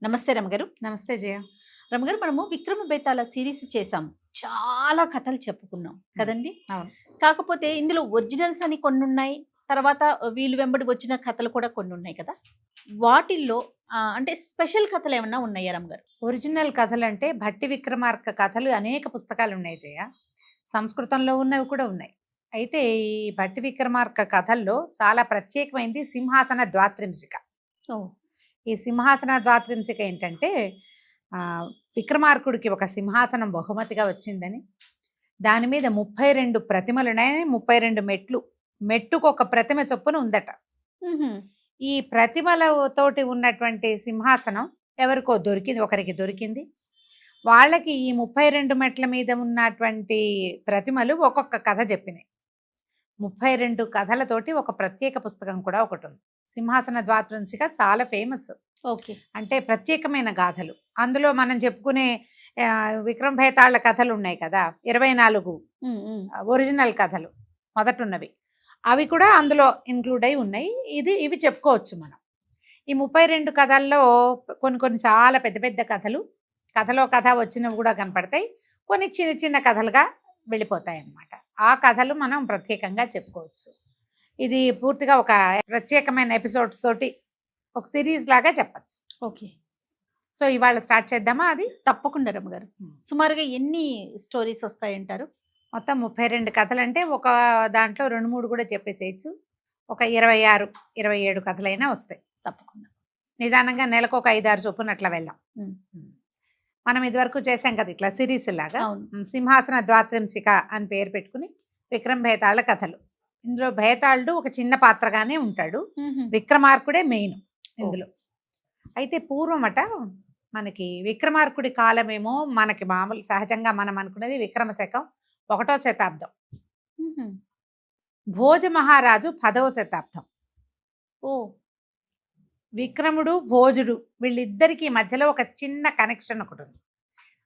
నమస్తే రమగారు. నమస్తే జయ. రమగారు, మనము విక్రమ బేతాళ సిరీస్ చేసాము. చాలా కథలు చెప్పుకున్నాం కదండి. అవును. కాకపోతే ఇందులో ఒరిజినల్స్ అని కొన్ని ఉన్నాయి. తర్వాత వీళ్ళు వెంబడి వచ్చిన కథలు కూడా కొన్ని ఉన్నాయి కదా. వాటిల్లో అంటే స్పెషల్ కథలు ఏమన్నా ఉన్నాయా రమగారు? ఒరిజినల్ కథలు అంటే భట్టి విక్రమార్క కథలు అనేక పుస్తకాలు ఉన్నాయి జయ. సంస్కృతంలో ఉన్నవి కూడా ఉన్నాయి. అయితే ఈ భట్టి విక్రమార్క కథల్లో చాలా ప్రత్యేకమైంది సింహాసన ద్వాత్రింశిక. ఓ. ఈ సింహాసన ద్వాత్రింశిక ఏంటంటే విక్రమార్కుడికి ఒక సింహాసనం బహుమతిగా వచ్చిందని, దాని మీద 32 ప్రతిమలు ఉన్నాయని, 32 మెట్లు, మెట్టుకు ఒక ప్రతిమ చొప్పున ఉందట. ఈ ప్రతిమలతోటి ఉన్నటువంటి సింహాసనం ఎవరికో దొరికింది, ఒకరికి దొరికింది. వాళ్ళకి ఈ 32 మెట్ల మీద ఉన్నటువంటి ప్రతిమలు ఒక్కొక్క కథ చెప్పినాయి. 32 కథలతోటి ఒక ప్రత్యేక పుస్తకం కూడా ఒకటి ఉంది. సింహాసన ద్వాత్రింశిక చాలా ఫేమస్. ఓకే. అంటే ప్రత్యేకమైన గాథలు. అందులో మనం చెప్పుకునే విక్రమ భేతాళ కథలు ఉన్నాయి కదా, 24 ఒరిజినల్ కథలు మొదటున్నవి, అవి కూడా అందులో ఇంక్లూడ్ అయి ఉన్నాయి. ఇవి చెప్పుకోవచ్చు మనం. ఈ 32 కథల్లో కొన్ని చాలా పెద్ద పెద్ద కథలు, కథలో కథ వచ్చినవి కూడా కనపడతాయి. కొన్ని చిన్న చిన్న కథలుగా వెళ్ళిపోతాయి అన్నమాట. ఆ కథలు మనం ప్రత్యేకంగా చెప్పుకోవచ్చు. ఇది పూర్తిగా ఒక ప్రత్యేకమైన ఎపిసోడ్స్ తోటి ఒక సిరీస్ లాగా చెప్పచ్చు. ఓకే. సో ఇవాళ స్టార్ట్ చేద్దామా? అది తప్పకుండా రమగారు. సుమారుగా ఎన్ని స్టోరీస్ వస్తాయంటారు? మొత్తం 32 కథలు అంటే ఒక దాంట్లో 2-3 కూడా చెప్పేసేయచ్చు. ఒక 26-27 కథలైనా వస్తాయి తప్పకుండా. నిదానంగా నెలకు ఒక 5-6 చొప్పున అట్లా వెళ్దాం. మనం ఇదివరకు చేసాం కదా ఇట్లా సిరీస్ లాగా. సింహాసన ద్వాత్రింశిక అని పేరు పెట్టుకుని విక్రమ భేతాళ కథలు. ఇందులో భేతాళుడు ఒక చిన్న పాత్రగానే ఉంటాడు, విక్రమార్కుడే మెయిన్ ఇందులో. అయితే పూర్వమట మనకి విక్రమార్కుడి కాలమేమో మనకి మామూలు సహజంగా మనం అనుకునేది విక్రమ శకం 1వ శతాబ్దం, భోజ మహారాజు 10వ శతాబ్దం. ఓ. విక్రముడు భోజుడు వీళ్ళిద్దరికీ మధ్యలో ఒక చిన్న కనెక్షన్ ఒకటి ఉంది,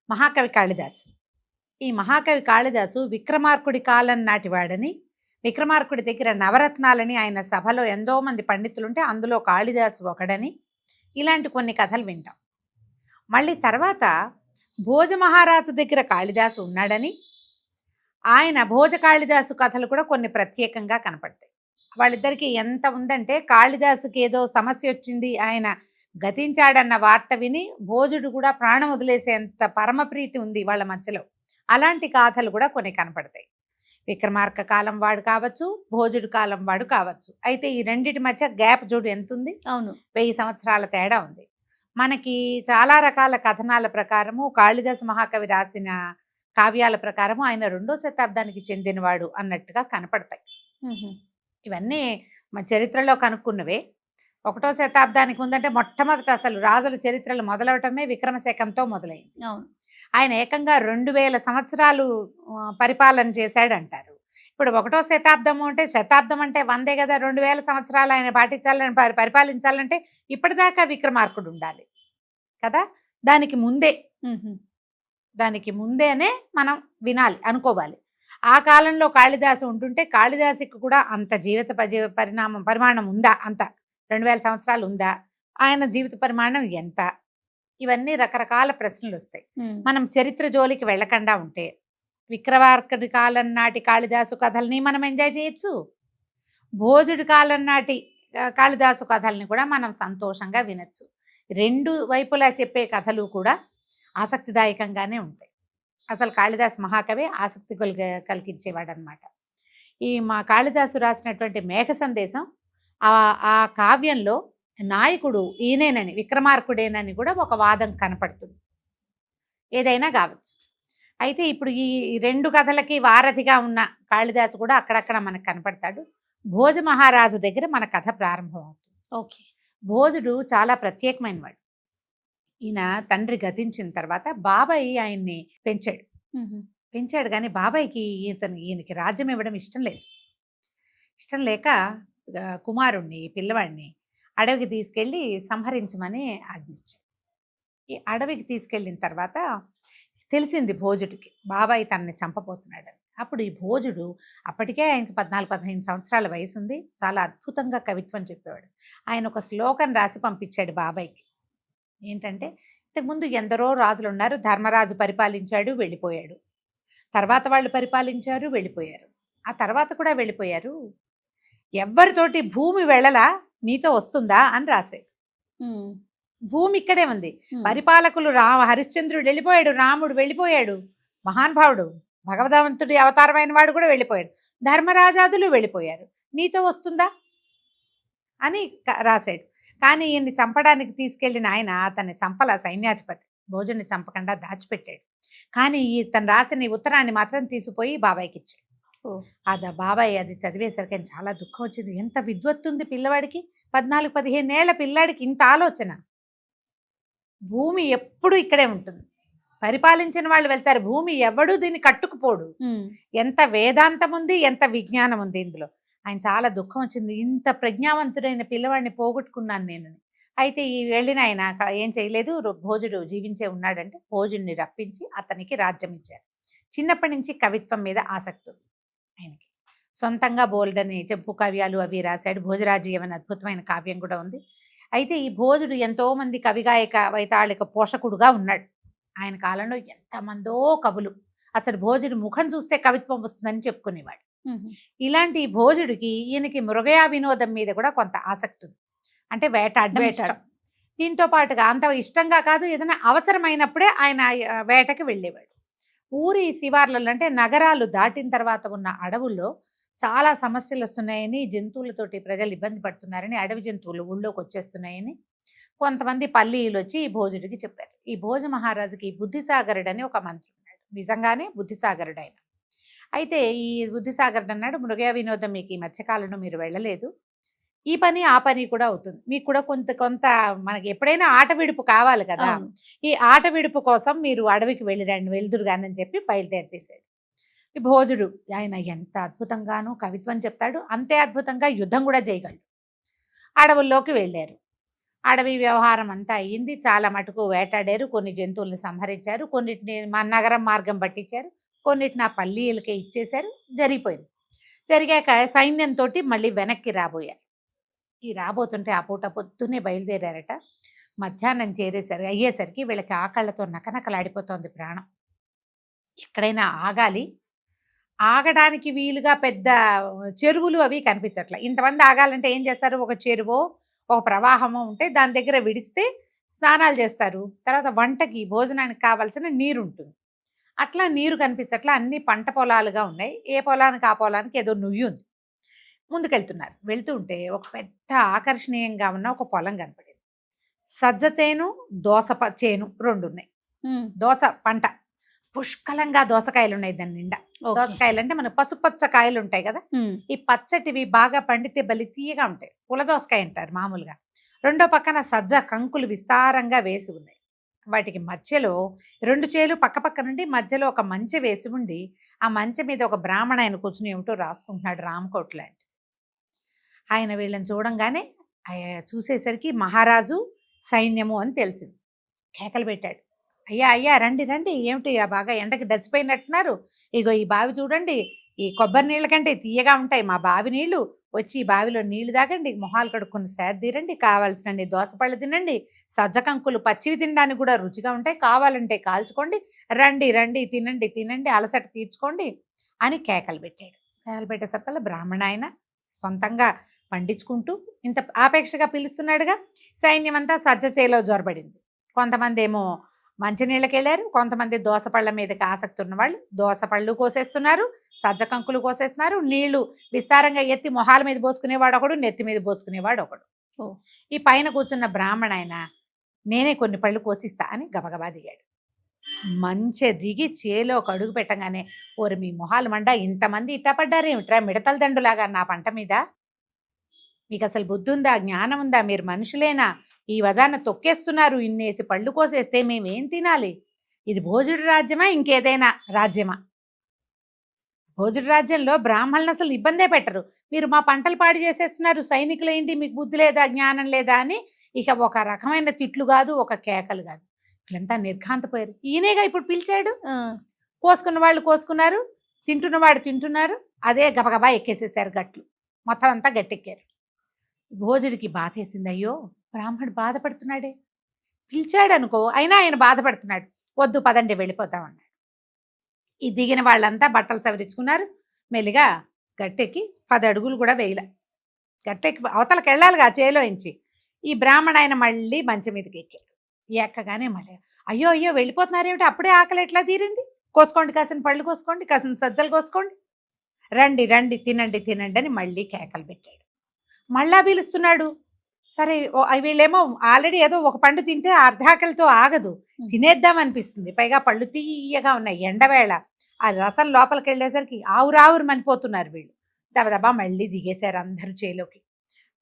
మహాకవి కాళిదాసు. ఈ మహాకవి కాళిదాసు విక్రమార్కుడి కాలం నాటి వాడని, విక్రమార్కుడి దగ్గర నవరత్నాలని ఆయన సభలో ఎంతో మంది పండితులుంటే అందులో కాళిదాసు ఒకడని, ఇలాంటి కొన్ని కథలు వింటాం. మళ్ళీ తర్వాత భోజ మహారాజు దగ్గర కాళిదాసు ఉన్నాడని, ఆయన భోజ కాళిదాసు కథలు కూడా కొన్ని ప్రత్యేకంగా కనపడతాయి. వాళ్ళిద్దరికీ ఎంత ఉందంటే, కాళిదాసుకి ఏదో సమస్య వచ్చింది, ఆయన గతించాడన్న వార్త విని భోజుడు కూడా ప్రాణం వదిలేసేంత పరమప్రీతి ఉంది వాళ్ళ మధ్యలో. అలాంటి గాథలు కూడా కొన్ని కనపడతాయి. విక్రమార్క కాలం వాడు కావచ్చు, భోజుడు కాలం వాడు కావచ్చు. అయితే ఈ రెండిటి మధ్య గ్యాప్ చూడు ఎంత ఉంది. అవును, 1000 సంవత్సరాల తేడా ఉంది. మనకి చాలా రకాల కథనాల ప్రకారము కాళిదాసు మహాకవి రాసిన కావ్యాల ప్రకారము ఆయన 2వ శతాబ్దానికి చెందినవాడు అన్నట్టుగా కనపడతాయి. ఇవన్నీ మన చరిత్రలో కనుక్కున్నవే. 1వ శతాబ్దానికి ఉందంటే మొట్టమొదట అసలు రాజుల చరిత్రలు మొదలవటమే విక్రమ శకంతో మొదలైంది. అవును. ఆయన ఏకంగా 2000 సంవత్సరాలు పరిపాలన చేశాడంటారు. ఇప్పుడు 1వ శతాబ్దము అంటే, శతాబ్దం అంటే 100 కదా, 2000 సంవత్సరాలు ఆయన పాటించాలని పరిపాలించాలంటే ఇప్పటిదాకా విక్రమార్కుడు ఉండాలి కదా. దానికి ముందేనే మనం వినాలి, అనుకోవాలి. ఆ కాలంలో కాళిదాసు ఉంటుంటే కాళిదాసుకి కూడా అంత జీవిత పరిమాణం ఉందా, అంత 2000 సంవత్సరాలు ఉందా, ఆయన జీవిత పరిమాణం ఎంత, ఇవన్నీ రకరకాల ప్రశ్నలు వస్తాయి. మనం చరిత్ర జోలికి వెళ్ళకుండా ఉంటే విక్రమార్కుడి కాలం నాటి కాళిదాసు కథల్ని మనం ఎంజాయ్ చేయొచ్చు, భోజుడి కాలం నాటి కాళిదాసు కథల్ని కూడా మనం సంతోషంగా వినొచ్చు. 2 వైపులా చెప్పే కథలు కూడా ఆసక్తిదాయకంగానే ఉంటాయి. అసలు కాళిదాసు మహాకవి ఆసక్తి కలిగించేవాడు అనమాట. మా కాళిదాసు రాసినటువంటి మేఘ సందేశం, ఆ కావ్యంలో నాయకుడు ఈయనేనని, విక్రమార్కుడేనని కూడా ఒక వాదం కనపడుతుంది. ఏదైనా కావచ్చు. అయితే ఇప్పుడు ఈ 2 కథలకి వారధిగా ఉన్న కాళిదాసు కూడా అక్కడక్కడ మనకు కనపడతాడు. భోజ మహారాజు దగ్గర మన కథ ప్రారంభం అవుతుంది. ఓకే. భోజుడు చాలా ప్రత్యేకమైన వాడు. ఈయన తండ్రి గతించిన తర్వాత బాబాయి ఆయన్ని పెంచాడు కానీ బాబాయికి ఈయనకి రాజ్యం ఇవ్వడం ఇష్టం లేక కుమారుణ్ణి, పిల్లవాడిని అడవికి తీసుకెళ్ళి సంహరించమని ఆజ్ఞించాడు. ఈ అడవికి తీసుకెళ్ళిన తర్వాత తెలిసింది భోజుడికి, బాబాయి తనని చంపబోతున్నాడని. అప్పుడు ఈ భోజుడు, అప్పటికే ఆయనకి 14-15 సంవత్సరాల వయసు ఉంది, చాలా అద్భుతంగా కవిత్వం చెప్పేవాడు. ఆయన ఒక శ్లోకం రాసి పంపించాడు బాబాయికి. ఏంటంటే ఇంతకుముందు ఎందరో రాజులు ఉన్నారు. ధర్మరాజు పరిపాలించాడు, వెళ్ళిపోయాడు. తర్వాత వాళ్ళు పరిపాలించారు, వెళ్ళిపోయారు. ఆ తర్వాత కూడా వెళ్ళిపోయారు. ఎవ్వరితోటి భూమి వెళ్ళలా, నీతో వస్తుందా అని రాశాడు. భూమి ఇక్కడే ఉంది. పరిపాలకులు హరిశ్చంద్రుడు వెళ్ళిపోయాడు, రాముడు వెళ్ళిపోయాడు, మహానుభావుడు భగవదవంతుడి అవతారమైన వాడు కూడా వెళ్ళిపోయాడు, ధర్మరాజాదులు వెళ్ళిపోయారు, నీతో వస్తుందా అని రాశాడు. కానీ ఈయన్ని చంపడానికి తీసుకెళ్లిన ఆయన అతన్ని చంపల, సైన్యాధిపతి భోజుని చంపకుండా దాచిపెట్టాడు. కానీ తను రాసిన ఈ ఉత్తరాన్ని మాత్రం తీసుకుపోయి బాబాయ్కి ఇచ్చాడు. బాబాయ్ అది చదివేసరికి ఆయన చాలా దుఃఖం వచ్చింది. ఎంత విద్వత్తుంది పిల్లవాడికి, 14-15 ఏళ్ల పిల్లాడికి ఇంత ఆలోచన. భూమి ఎప్పుడు ఇక్కడే ఉంటుంది, పరిపాలించిన వాళ్ళు వెళ్తారు, భూమి ఎవడు దీన్ని కట్టుకుపోడు. ఎంత వేదాంతం ఉంది, ఎంత విజ్ఞానం ఉంది ఇందులో. ఆయన చాలా దుఃఖం వచ్చింది, ఇంత ప్రజ్ఞావంతుడైన పిల్లవాడిని పోగొట్టుకున్నాను నేను. అయితే ఈ వెళ్ళిన ఆయన ఏం చేయలేదు, భోజుడు జీవించే ఉన్నాడంటే భోజుడిని రప్పించి అతనికి రాజ్యం ఇచ్చారు. చిన్నప్పటి నుంచి కవిత్వం మీద ఆసక్తి ఆయనకి. సొంతంగా బోల్డని చెంపు కావ్యాలు అవి రాశాడు. భోజరాజీయం అనే అద్భుతమైన కావ్యం కూడా ఉంది. అయితే ఈ భోజుడు ఎంతోమంది కవిగాయక వైతాళిక పోషకుడుగా ఉన్నాడు. ఆయన కాలంలో ఎంతమందో కవులు, అసలు భోజుడి ముఖం చూస్తే కవిత్వం వస్తుందని చెప్పుకునేవాడు. ఇలాంటి భోజుడికి ఈయనకి మృగయా వినోదం మీద కూడా కొంత ఆసక్తి ఉంది. అంటే వేటాడడం ఇష్టం. దీంతో పాటుగా అంత ఇష్టంగా కాదు, ఏదైనా అవసరమైనప్పుడే ఆయన వేటకి వెళ్ళేవాడు. ఊరి శివార్లలో అంటే నగరాలు దాటిన తర్వాత ఉన్న అడవుల్లో చాలా సమస్యలు వస్తున్నాయని, జంతువులతోటి ప్రజలు ఇబ్బంది పడుతున్నారని, అడవి జంతువులు ఊళ్ళోకి వచ్చేస్తున్నాయని కొంతమంది పల్లీలు వచ్చి ఈ భోజుడికి చెప్పారు. ఈ భోజ మహారాజుకి బుద్ధిసాగరుడు అని ఒక మంత్రి ఉన్నాడు, నిజంగానే బుద్ధిసాగరుడు ఆయన. అయితే ఈ బుద్ధిసాగరుడు అన్నాడు, మృగయా వినోదం మీకు ఈ మధ్యకాలంలో మీరు వెళ్ళలేదు, ఈ పని ఆ పని కూడా అవుతుంది, మీకు కూడా కొంత మనకి ఎప్పుడైనా ఆట విడుపు కావాలి కదా, ఈ ఆట విడుపు కోసం మీరు అడవికి వెళ్ళిరండి, వెళ్దురుగానని చెప్పి బయలుదేరితేశాడు. ఈ భోజుడు ఆయన ఎంత అద్భుతంగానూ కవిత్వం చెప్తాడు, అంతే అద్భుతంగా యుద్ధం కూడా చేయగలడు. అడవుల్లోకి వెళ్ళారు. అడవి వ్యవహారం అంతా అయ్యింది, చాలా మటుకు వేటాడారు, కొన్ని జంతువుల్ని సంహరించారు, కొన్నిటిని నగరం మార్గం పట్టించారు, కొన్నిటిని ఆ పల్లీలకే ఇచ్చేశారు. జరిగిపోయింది. జరిగాక సైన్యంతో మళ్ళీ వెనక్కి రాబోయారు. ఈ రాబోతుంటే ఆ పూట పొద్దున్నే బయలుదేరారట. మధ్యాహ్నం అయ్యేసరికి వీళ్ళకి ఆకళ్ళతో నకనకలాడిపోతోంది ప్రాణం. ఎక్కడైనా ఆగాలి, ఆగడానికి వీలుగా పెద్ద చెరువులు అవి కనిపించట్లే. ఇంతమంది ఆగాలంటే ఏం చేస్తారు, ఒక చెరువో ఒక ప్రవాహమో ఉంటే దాని దగ్గర విడిస్తే స్నానాలు చేస్తారు, తర్వాత వంటకి భోజనానికి కావాల్సిన నీరు ఉంటుంది. అట్లా నీరు కనిపించట్లా, అన్ని పంట పొలాలుగా ఉన్నాయి, ఏ పొలానికి ఆ పొలానికి ఏదో నుయ్యి ఉంది. ముందుకెళ్తున్నారు. వెళ్తూ ఉంటే ఒక పెద్ద ఆకర్షణీయంగా ఉన్న ఒక పొలం కనపడింది. సజ్జ చేను, దోస చేను 2 ఉన్నాయి. దోస పంట పుష్కలంగా దోసకాయలు ఉన్నాయి దాని నిండా. దోసకాయలు అంటే మన పసుపచ్చ కాయలు ఉంటాయి కదా, ఈ పచ్చటివి బాగా పండితే బలి తీయగా ఉంటాయి, పుల దోసకాయ అంటారు మామూలుగా. రెండో పక్కన సజ్జ కంకులు విస్తారంగా వేసి ఉన్నాయి. వాటికి మధ్యలో 2 చేలు పక్క నుండి మధ్యలో ఒక మంచె వేసి ఉండి, ఆ మంచె మీద ఒక బ్రాహ్మణ ఆయన కూర్చుని ఏమిటో రాసుకుంటున్నాడు, రామకోట్ లాంటి. ఆయన వీళ్ళని చూడంగానే చూసేసరికి మహారాజు సైన్యము అని తెలిసింది. కేకలు పెట్టాడు, అయ్యా అయ్యా రండి రండి, ఏమిటి బాగా ఎండకి డచ్చిపోయినట్టున్నారు, ఇగో ఈ బావి చూడండి, ఈ కొబ్బరి నీళ్ళ కంటే తీయగా ఉంటాయి మా బావి నీళ్లు, వచ్చి ఈ బావిలో నీళ్లు తాగండి, మొహాలు కడుక్కుని సేద తీరండి, కావాల్సినండి దోసపళ్ళు తినండి, సజ్జ కంకులు పచ్చివి తినడానికి కూడా రుచిగా ఉంటాయి, కావాలంటే కాల్చుకోండి, రండి రండి తినండి తినండి, అలసట తీర్చుకోండి అని కేకలు పెట్టాడు. కేకలు పెట్టేసరికల్లా బ్రాహ్మణ ఆయన సొంతంగా పండించుకుంటూ ఇంత ఆపేక్షగా పిలుస్తున్నాడుగా. సైన్యం అంతా సజ్జ చేలో జొరబడింది. కొంతమంది ఏమో మంచినీళ్ళకి వెళ్ళారు, కొంతమంది దోసపళ్ళ మీదకి ఆసక్తి ఉన్నవాళ్ళు దోసపళ్ళు కోసేస్తున్నారు, సజ్జ కంకులు కోసేస్తున్నారు, నీళ్లు విస్తారంగా ఎత్తి మొహాల మీద పోసుకునేవాడు ఒకడు, నెత్తి మీద పోసుకునేవాడు ఒకడు. ఈ పైన కూర్చున్న బ్రాహ్మణ ఆయన నేనే కొన్ని పళ్ళు కోసిస్తా అని గబగబా దిగాడు. మంచి దిగి చేలో ఒక అడుగు పెట్టగానే, ఓరి మీ మొహాలు మండ, ఇంతమంది ఇట్టపడ్డారేమిట్రా మిడతల దండులాగా నా పంట మీద, మీకు అసలు బుద్ధి ఉందా, జ్ఞానం ఉందా, మీరు మనుషులేనా, ఈ వజాన తొక్కేస్తున్నారు, ఇన్నేసి పళ్ళు కోసేస్తే మేమేం తినాలి, ఇది భోజుడి రాజ్యమా ఇంకేదైనా రాజ్యమా, భోజుడి రాజ్యంలో బ్రాహ్మణులు అసలు ఇబ్బందే పెట్టరు, మీరు మా పంటలు పాడు చేసేస్తున్నారు, సైనికులు ఏంటి మీకు బుద్ధి లేదా జ్ఞానం లేదా అని ఇక ఒక రకమైన తిట్లు కాదు, ఒక కేకలు కాదు, వీళ్ళంతా నిర్ఘాంతపోయారు. ఈయనేగా ఇప్పుడు పిలిచాడు, కోసుకున్న వాళ్ళు కోసుకున్నారు, తింటున్నవాడు తింటున్నారు, అదే గబగబా ఎక్కేసేసారు గట్లు, మొత్తం అంతా గట్టెక్కారు. భోజుడికి బాధేసింది, అయ్యో బ్రాహ్మణుడు బాధపడుతున్నాడే, పిలిచాడు అనుకో, అయినా ఆయన బాధపడుతున్నాడు. వద్దు పదండి వెళ్ళిపోతాం అన్నాడు. ఈ దిగిన వాళ్ళంతా బట్టలు సవరించుకున్నారు. మెల్లిగా గట్టెక్కి 10 అడుగులు కూడా వేయలే. గట్టెక్కి అవతలకి వెళ్ళాలిగా చేలోంచి. ఈ బ్రాహ్మణ ఆయన మళ్ళీ మంచం మీదకి ఎక్కాడు. ఎక్కగానే మళ్ళీ అయ్యో అయ్యో వెళ్ళిపోతున్నారేమిటి, అప్పుడే ఆకలి ఎట్లా తీరింది, కోసుకోండి, కాసిన పళ్ళు కోసుకోండి, కాసిన సజ్జలు కోసుకోండి, రండి రండి తినండి తినండి అని మళ్ళీ కేకలు పెట్టాడు. మళ్ళా పిలుస్తున్నాడు. సరే వీళ్ళేమో ఆల్రెడీ ఏదో ఒక పండు తింటే అర్ధాకలితో ఆగదు, తినేద్దాం అనిపిస్తుంది. పైగా పళ్ళు తీయగా ఉన్నాయి, ఎండవేళ. ఆ రసం లోపలికి వెళ్ళేసరికి ఆవురావురు మనిపోతున్నారు వీళ్ళు. దబదబా మళ్ళీ దిగేశారు అందరూ చేలోకి.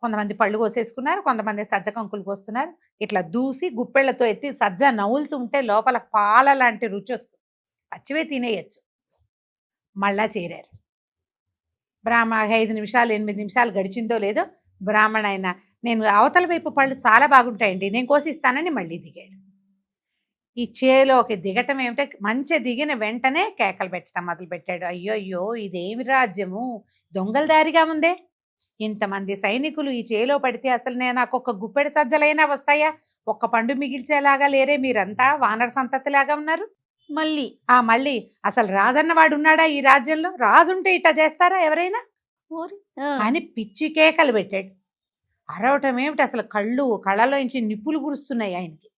కొంతమంది పళ్ళు కోసేసుకున్నారు, కొంతమంది సజ్జ కంకులు కోస్తున్నారు. ఇట్లా దూసి గుప్పెళ్లతో ఎత్తి సజ్జ నవ్వులుతూ ఉంటే లోపల పాల లాంటి రుచి వస్తుంది, పచ్చివే తినేయచ్చు. మళ్ళా చేరారు. 5 నిమిషాలు 8 నిమిషాలు గడిచిందో లేదో బ్రాహ్మణ ఆయన, నేను అవతల వైపు పళ్ళు చాలా బాగుంటాయండి, నేను కోసిస్తానని మళ్ళీ దిగాడు. ఈ చేలోకి దిగటం ఏమిటో, మంచి దిగిన వెంటనే కేకలు పెట్టడం మొదలుపెట్టాడు. అయ్యో అయ్యో ఇదేమి రాజ్యము, దొంగల దారిగా ఉందే, ఇంతమంది సైనికులు ఈ చేలో పడితే అసలు నాకు ఒక్క గుప్పెడు సజ్జలైనా వస్తాయా, ఒక్క పండు మిగిల్చేలాగా లేరే, మీరంతా వానర సంతతిలాగా ఉన్నారు. మళ్ళీ అసలు రాజన్న వాడు ఉన్నాడా ఈ రాజ్యంలో, రాజుంటే ఇట్లా చేస్తారా ఎవరైనా అని పిచ్చి కేకలు పెట్టాడు. అరవటం ఏమిటి, అసలు కళ్ళలోంచి నిప్పులు కురుస్తున్నాయి ఆయనకి.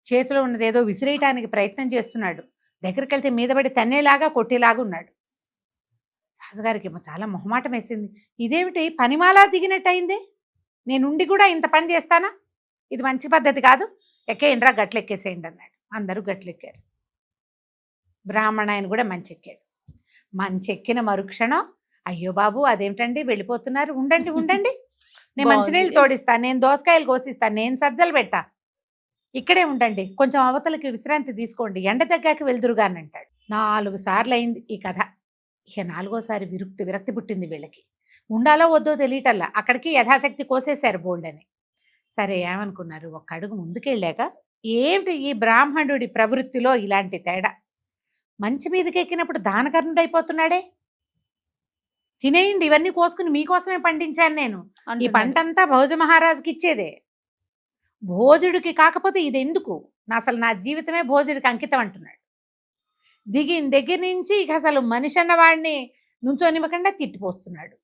చేతిలో ఉన్నది ఏదో విసిరేయటానికి ప్రయత్నం చేస్తున్నాడు. దగ్గరికి వెళ్తే మీద పడి తన్నేలాగా కొట్టేలాగా ఉన్నాడు. రాజుగారికి చాలా మొహమాటం వేసింది. ఇదేమిటి పనిమాలా దిగినట్టు అయిందే, నేనుండి కూడా ఇంత పని చేస్తానా, ఇది మంచి పద్ధతి కాదు, ఎక్కేయండిరా గట్లెక్కేసేయండి అన్నాడు. అందరూ గట్లెక్కారు. బ్రాహ్మణ ఆయన కూడా మంచెక్కాడు. మంచెక్కిన మరుక్షణం, అయ్యో బాబు అదేమిటండి వెళ్ళిపోతున్నారు, ఉండండి ఉండండి, నేను మంచినీళ్ళు తోడిస్తాను, నేను దోసకాయలు కోసిస్తాను, నేను సజ్జలు పెట్టా, ఇక్కడే ఉండండి, కొంచెం అవతలకి విశ్రాంతి తీసుకోండి, ఎండ తగ్గాక వెళ్దురుగాని అంటాడు. 4 సార్లు అయింది ఈ కథ. ఇక 4వసారి విరక్తి పుట్టింది వీళ్ళకి. ఉండాలో వద్దో తెలియటల్లా, అక్కడికి యథాశక్తి కోసేశారు బోల్డని. సరే ఏమనుకున్నారు, ఒక్క అడుగు ముందుకెళ్ళాక, ఏమిటి ఈ బ్రాహ్మణుడి ప్రవృత్తిలో ఇలాంటి తేడా, మంచి మీదకి ఎక్కినప్పుడు దానకర్ణుడు అయిపోతున్నాడే, తినేయండి ఇవన్నీ కోసుకుని మీకోసమే పండించాను నేను, ఈ పంటంతా భోజ మహారాజుకి ఇచ్చేదే, భోజుడికి కాకపోతే ఇది ఎందుకు, అసలు నా జీవితమే భోజుడికి అంకితం అంటున్నాడు. దిగిన దగ్గర నుంచి ఇక అసలు మనిషి అన్న వాడిని నుంచోనివ్వకుండా తిట్టిపోస్తున్నాడు.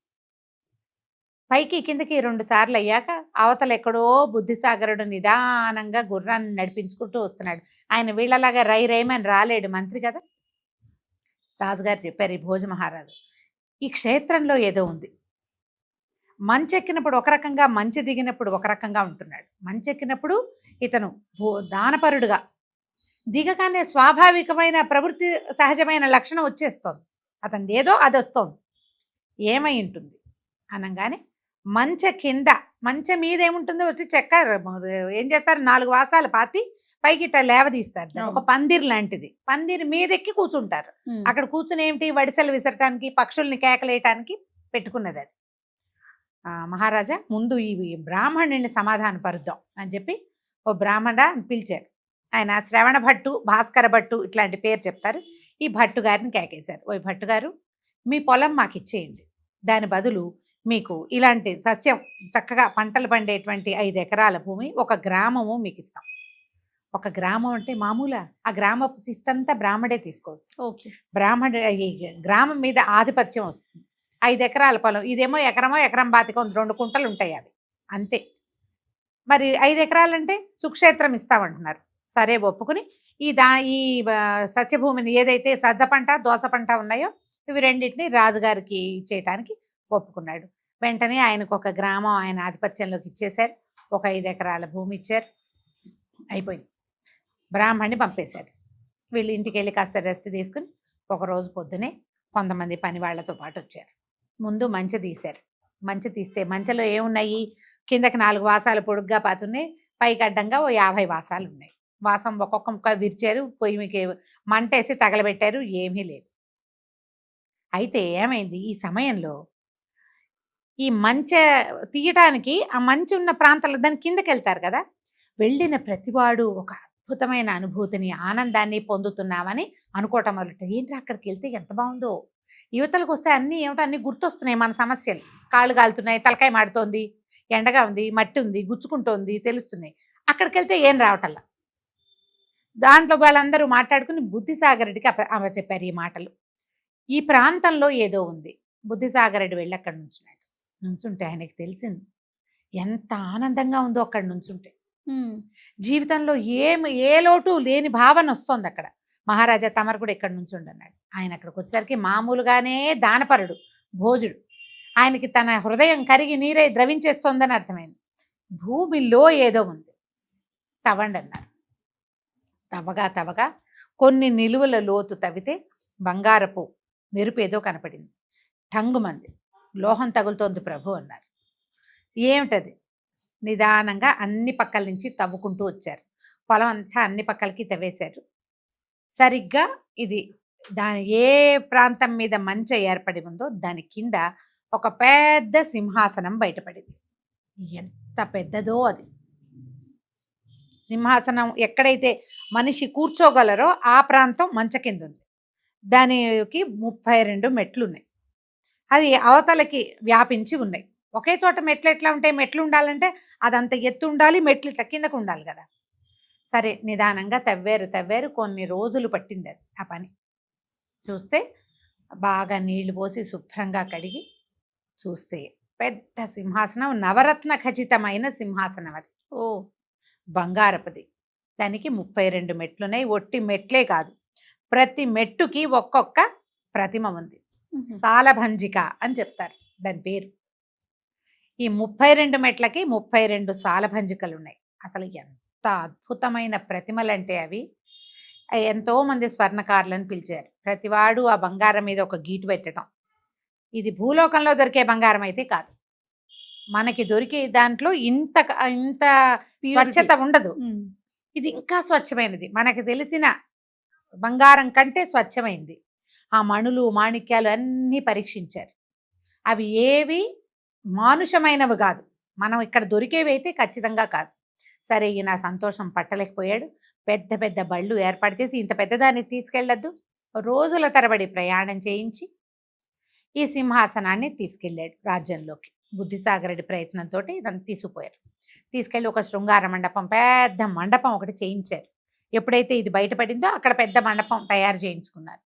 పైకి కిందకి 2 సార్లు అయ్యాక అవతల ఎక్కడో బుద్ధిసాగరుడు నిదానంగా గుర్రాన్ని నడిపించుకుంటూ వస్తున్నాడు. ఆయన వీళ్ళలాగా రైమని రాలేడు, మంత్రి కదా. రాజుగారు చెప్పారు, ఈ భోజ మహారాజు ఈ క్షేత్రంలో ఏదో ఉంది, మంచెక్కినప్పుడు ఒక రకంగా, మంచి దిగినప్పుడు ఒక రకంగా ఉంటున్నాడు. మంచెక్కినప్పుడు ఇతను దానపరుడుగా, దిగగానే స్వాభావికమైన ప్రవృత్తి సహజమైన లక్షణం వచ్చేస్తోంది, అతనిది ఏదో అది వస్తోంది, ఏమై ఉంటుంది అనగానే మంచం మీద ఏముంటుందో వచ్చి చెక్క ఏం చేస్తారు, 4 వాసాలు పాతి పైకి ఇట్లా లేవదీస్తారు, ఒక పందిర్ లాంటిది, పందిర్ మీదెక్కి కూర్చుంటారు. అక్కడ కూర్చుని ఏమిటి, వడిసెలు విసరటానికి, పక్షుల్ని కేకలేయటానికి పెట్టుకున్నది అది. మహారాజా ముందు ఈ బ్రాహ్మణుడిని సమాధాన పరుద్దాం అని చెప్పి ఓ బ్రాహ్మణ పిలిచారు. ఆయన శ్రవణ భట్టు, భాస్కర భట్టు ఇట్లాంటి పేరు చెప్తారు. ఈ భట్టు గారిని కేకేశారు, ఓ భట్టు గారు మీ పొలం మాకు ఇచ్చేయండి, దాని బదులు మీకు ఇలాంటి సస్యం చక్కగా పంటలు పండేటువంటి 5 ఎకరాల భూమి, ఒక గ్రామము మీకు ఇస్తాం. ఒక గ్రామం అంటే మామూలు, ఆ గ్రామపు శిస్తంతా బ్రాహ్మడే తీసుకోవచ్చు. ఓకే, బ్రాహ్మడు ఈ గ్రామం మీద ఆధిపత్యం వస్తుంది. 5 ఎకరాల పొలం, ఇదేమో ఎకరం బాతికం 2 కుంటలు ఉంటాయి అవి అంతే. మరి 5 ఎకరాలంటే సుక్షేత్రం ఇస్తామంటున్నారు. సరే ఒప్పుకుని ఈ సస్యభూమిని ఏదైతే సజ్జ పంట దోస పంట ఉన్నాయో ఇవి రెండింటిని రాజుగారికి ఇచ్చేయటానికి ఒప్పుకున్నాడు. వెంటనే ఆయనకు ఒక గ్రామం ఆయన ఆధిపత్యంలోకి ఇచ్చేశారు, ఒక 5 ఎకరాల భూమి ఇచ్చారు, అయిపోయింది. బ్రాహ్మణ్ణి పంపేశారు. వీళ్ళు ఇంటికి వెళ్ళి కాస్త రెస్ట్ తీసుకుని ఒకరోజు పొద్దునే కొంతమంది పని వాళ్ళతో పాటు వచ్చారు. ముందు మంచె తీశారు. మంచె తీస్తే మంచెలో ఏమున్నాయి, కిందకి 4 వాసాలు పొడుగ్గా పాతున్నాయి, పైకి అడ్డంగా ఓ 50 వాసాలు ఉన్నాయి. వాసం ఒక్కొక్క ముక్క విరిచారు, పొయ్యి మీకు మంటేసి తగలబెట్టారు, ఏమీ లేదు. అయితే ఏమైంది, ఈ సమయంలో ఈ మంచె తీయటానికి ఆ మంచి ఉన్న ప్రాంతాల్లో దాని కిందకి వెళ్తారు కదా, వెళ్ళిన ప్రతివాడు ఒక అద్భుతమైన అనుభూతిని, ఆనందాన్ని పొందుతున్నామని అనుకోవటం మొదలెట్టారు. ఏంటి అక్కడికి వెళ్తే ఎంత బాగుందో, యువతలకు వస్తే అన్నీ ఏమిటో అన్నీ గుర్తొస్తున్నాయి మన సమస్యలు, కాళ్ళు కాలుతున్నాయి, తలకాయ మాడుతోంది, ఎండగా ఉంది, మట్టి ఉంది, గుచ్చుకుంటోంది తెలుస్తున్నాయి. అక్కడికి వెళ్తే ఏం రావటల్లా. దాంట్లో వాళ్ళందరూ మాట్లాడుకుని బుద్ధిసాగరుడికి చెప్పారు ఈ మాటలు. ఈ ప్రాంతంలో ఏదో ఉంది. బుద్ధిసాగరుడు వెళ్ళి అక్కడ నుంచుంటే ఆయనకి తెలిసింది ఎంత ఆనందంగా ఉందో అక్కడ నుంచుంటే. జీవితంలో ఏ లోటు లేని భావన వస్తుంది అక్కడ. మహారాజా తమరు కూడా ఇక్కడ నుంచుండి అన్నాడు. ఆయన అక్కడికి వచ్చేసరికి మామూలుగానే దానపరుడు, భోజుడు. ఆయనకి తన హృదయం కరిగి నీరై ద్రవించేస్తోందని అర్థమైంది. భూమిలో ఏదో ఉంది, తవ్వండి అన్నారు. తవ్వగా కొన్ని నిలువల లోతు తవ్వితే బంగారపు మెరుపు ఏదో కనపడింది. టంగుమంది. లోహం తగులుతోంది ప్రభు అన్నారు. ఏమిటది? నిదానంగా అన్ని పక్కల నుంచి తవ్వుకుంటూ వచ్చారు. పొలం అంతా అన్ని పక్కలకి తవ్వేశారు. సరిగ్గా ఇది దాని ఏ ప్రాంతం మీద మంచు ఏర్పడి ఉందో దాని కింద ఒక పెద్ద సింహాసనం బయటపడింది. ఎంత పెద్దదో అది సింహాసనం. ఎక్కడైతే మనిషి కూర్చోగలరో ఆ ప్రాంతం మంచ కింద ఉంది. దానికి 32 మెట్లు ఉన్నాయి. అది అవతలకి వ్యాపించి ఉన్నాయి. ఒకే చోట మెట్లు ఎట్లా ఉంటాయి? మెట్లు ఉండాలంటే అదంత ఎత్తు ఉండాలి, మెట్లు ఇట్లా కిందకు ఉండాలి కదా. సరే నిదానంగా తవ్వారు. కొన్ని రోజులు పట్టింది అది ఆ పని. చూస్తే బాగా నీళ్లు పోసి శుభ్రంగా కడిగి చూస్తే పెద్ద సింహాసనం, నవరత్న ఖచ్చితమైన సింహాసనం అది. ఓ బంగారపది. దానికి 32 మెట్లున్నాయి. ఒట్టి మెట్లే కాదు, ప్రతి మెట్టుకి ఒక్కొక్క ప్రతిమ ఉంది. సాలభంజిక అని చెప్తారు దాని పేరు. ఈ 32 మెట్లకి 32 సాలభంజికలు ఉన్నాయి. అసలు ఎంత అద్భుతమైన ప్రతిమలంటే అవి. ఎంతోమంది స్వర్ణకారులను పిలిచారు. ప్రతివాడు ఆ బంగారం మీద ఒక గీటు పెట్టడం. ఇది భూలోకంలో దొరికే బంగారం అయితే కాదు. మనకి దొరికే దాంట్లో ఇంత స్వచ్ఛత ఉండదు. ఇది ఇంకా స్వచ్ఛమైనది. మనకు తెలిసిన బంగారం కంటే స్వచ్ఛమైంది. ఆ మణులు మాణిక్యాలు అన్నీ పరీక్షించారు. అవి ఏవి మానుషమైనవి కాదు. మనం ఇక్కడ దొరికేవి అయితే ఖచ్చితంగా కాదు. సరే ఈయన సంతోషం పట్టలేకపోయాడు. పెద్ద పెద్ద బళ్ళు ఏర్పాటు చేసి ఇంత పెద్దదాన్ని తీసుకెళ్ళొద్దు, రోజుల తరబడి ప్రయాణం చేయించి ఈ సింహాసనాన్ని తీసుకెళ్ళాడు రాజ్యంలోకి. బుద్ధిసాగరుడి ప్రయత్నంతో ఇదంతా తీసుకుపోయారు. తీసుకెళ్ళి ఒక శృంగార మండపం, పెద్ద మండపం ఒకటి చేయించారు. ఎప్పుడైతే ఇది బయటపడిందో అక్కడ పెద్ద మండపం తయారు చేయించుకున్నారు.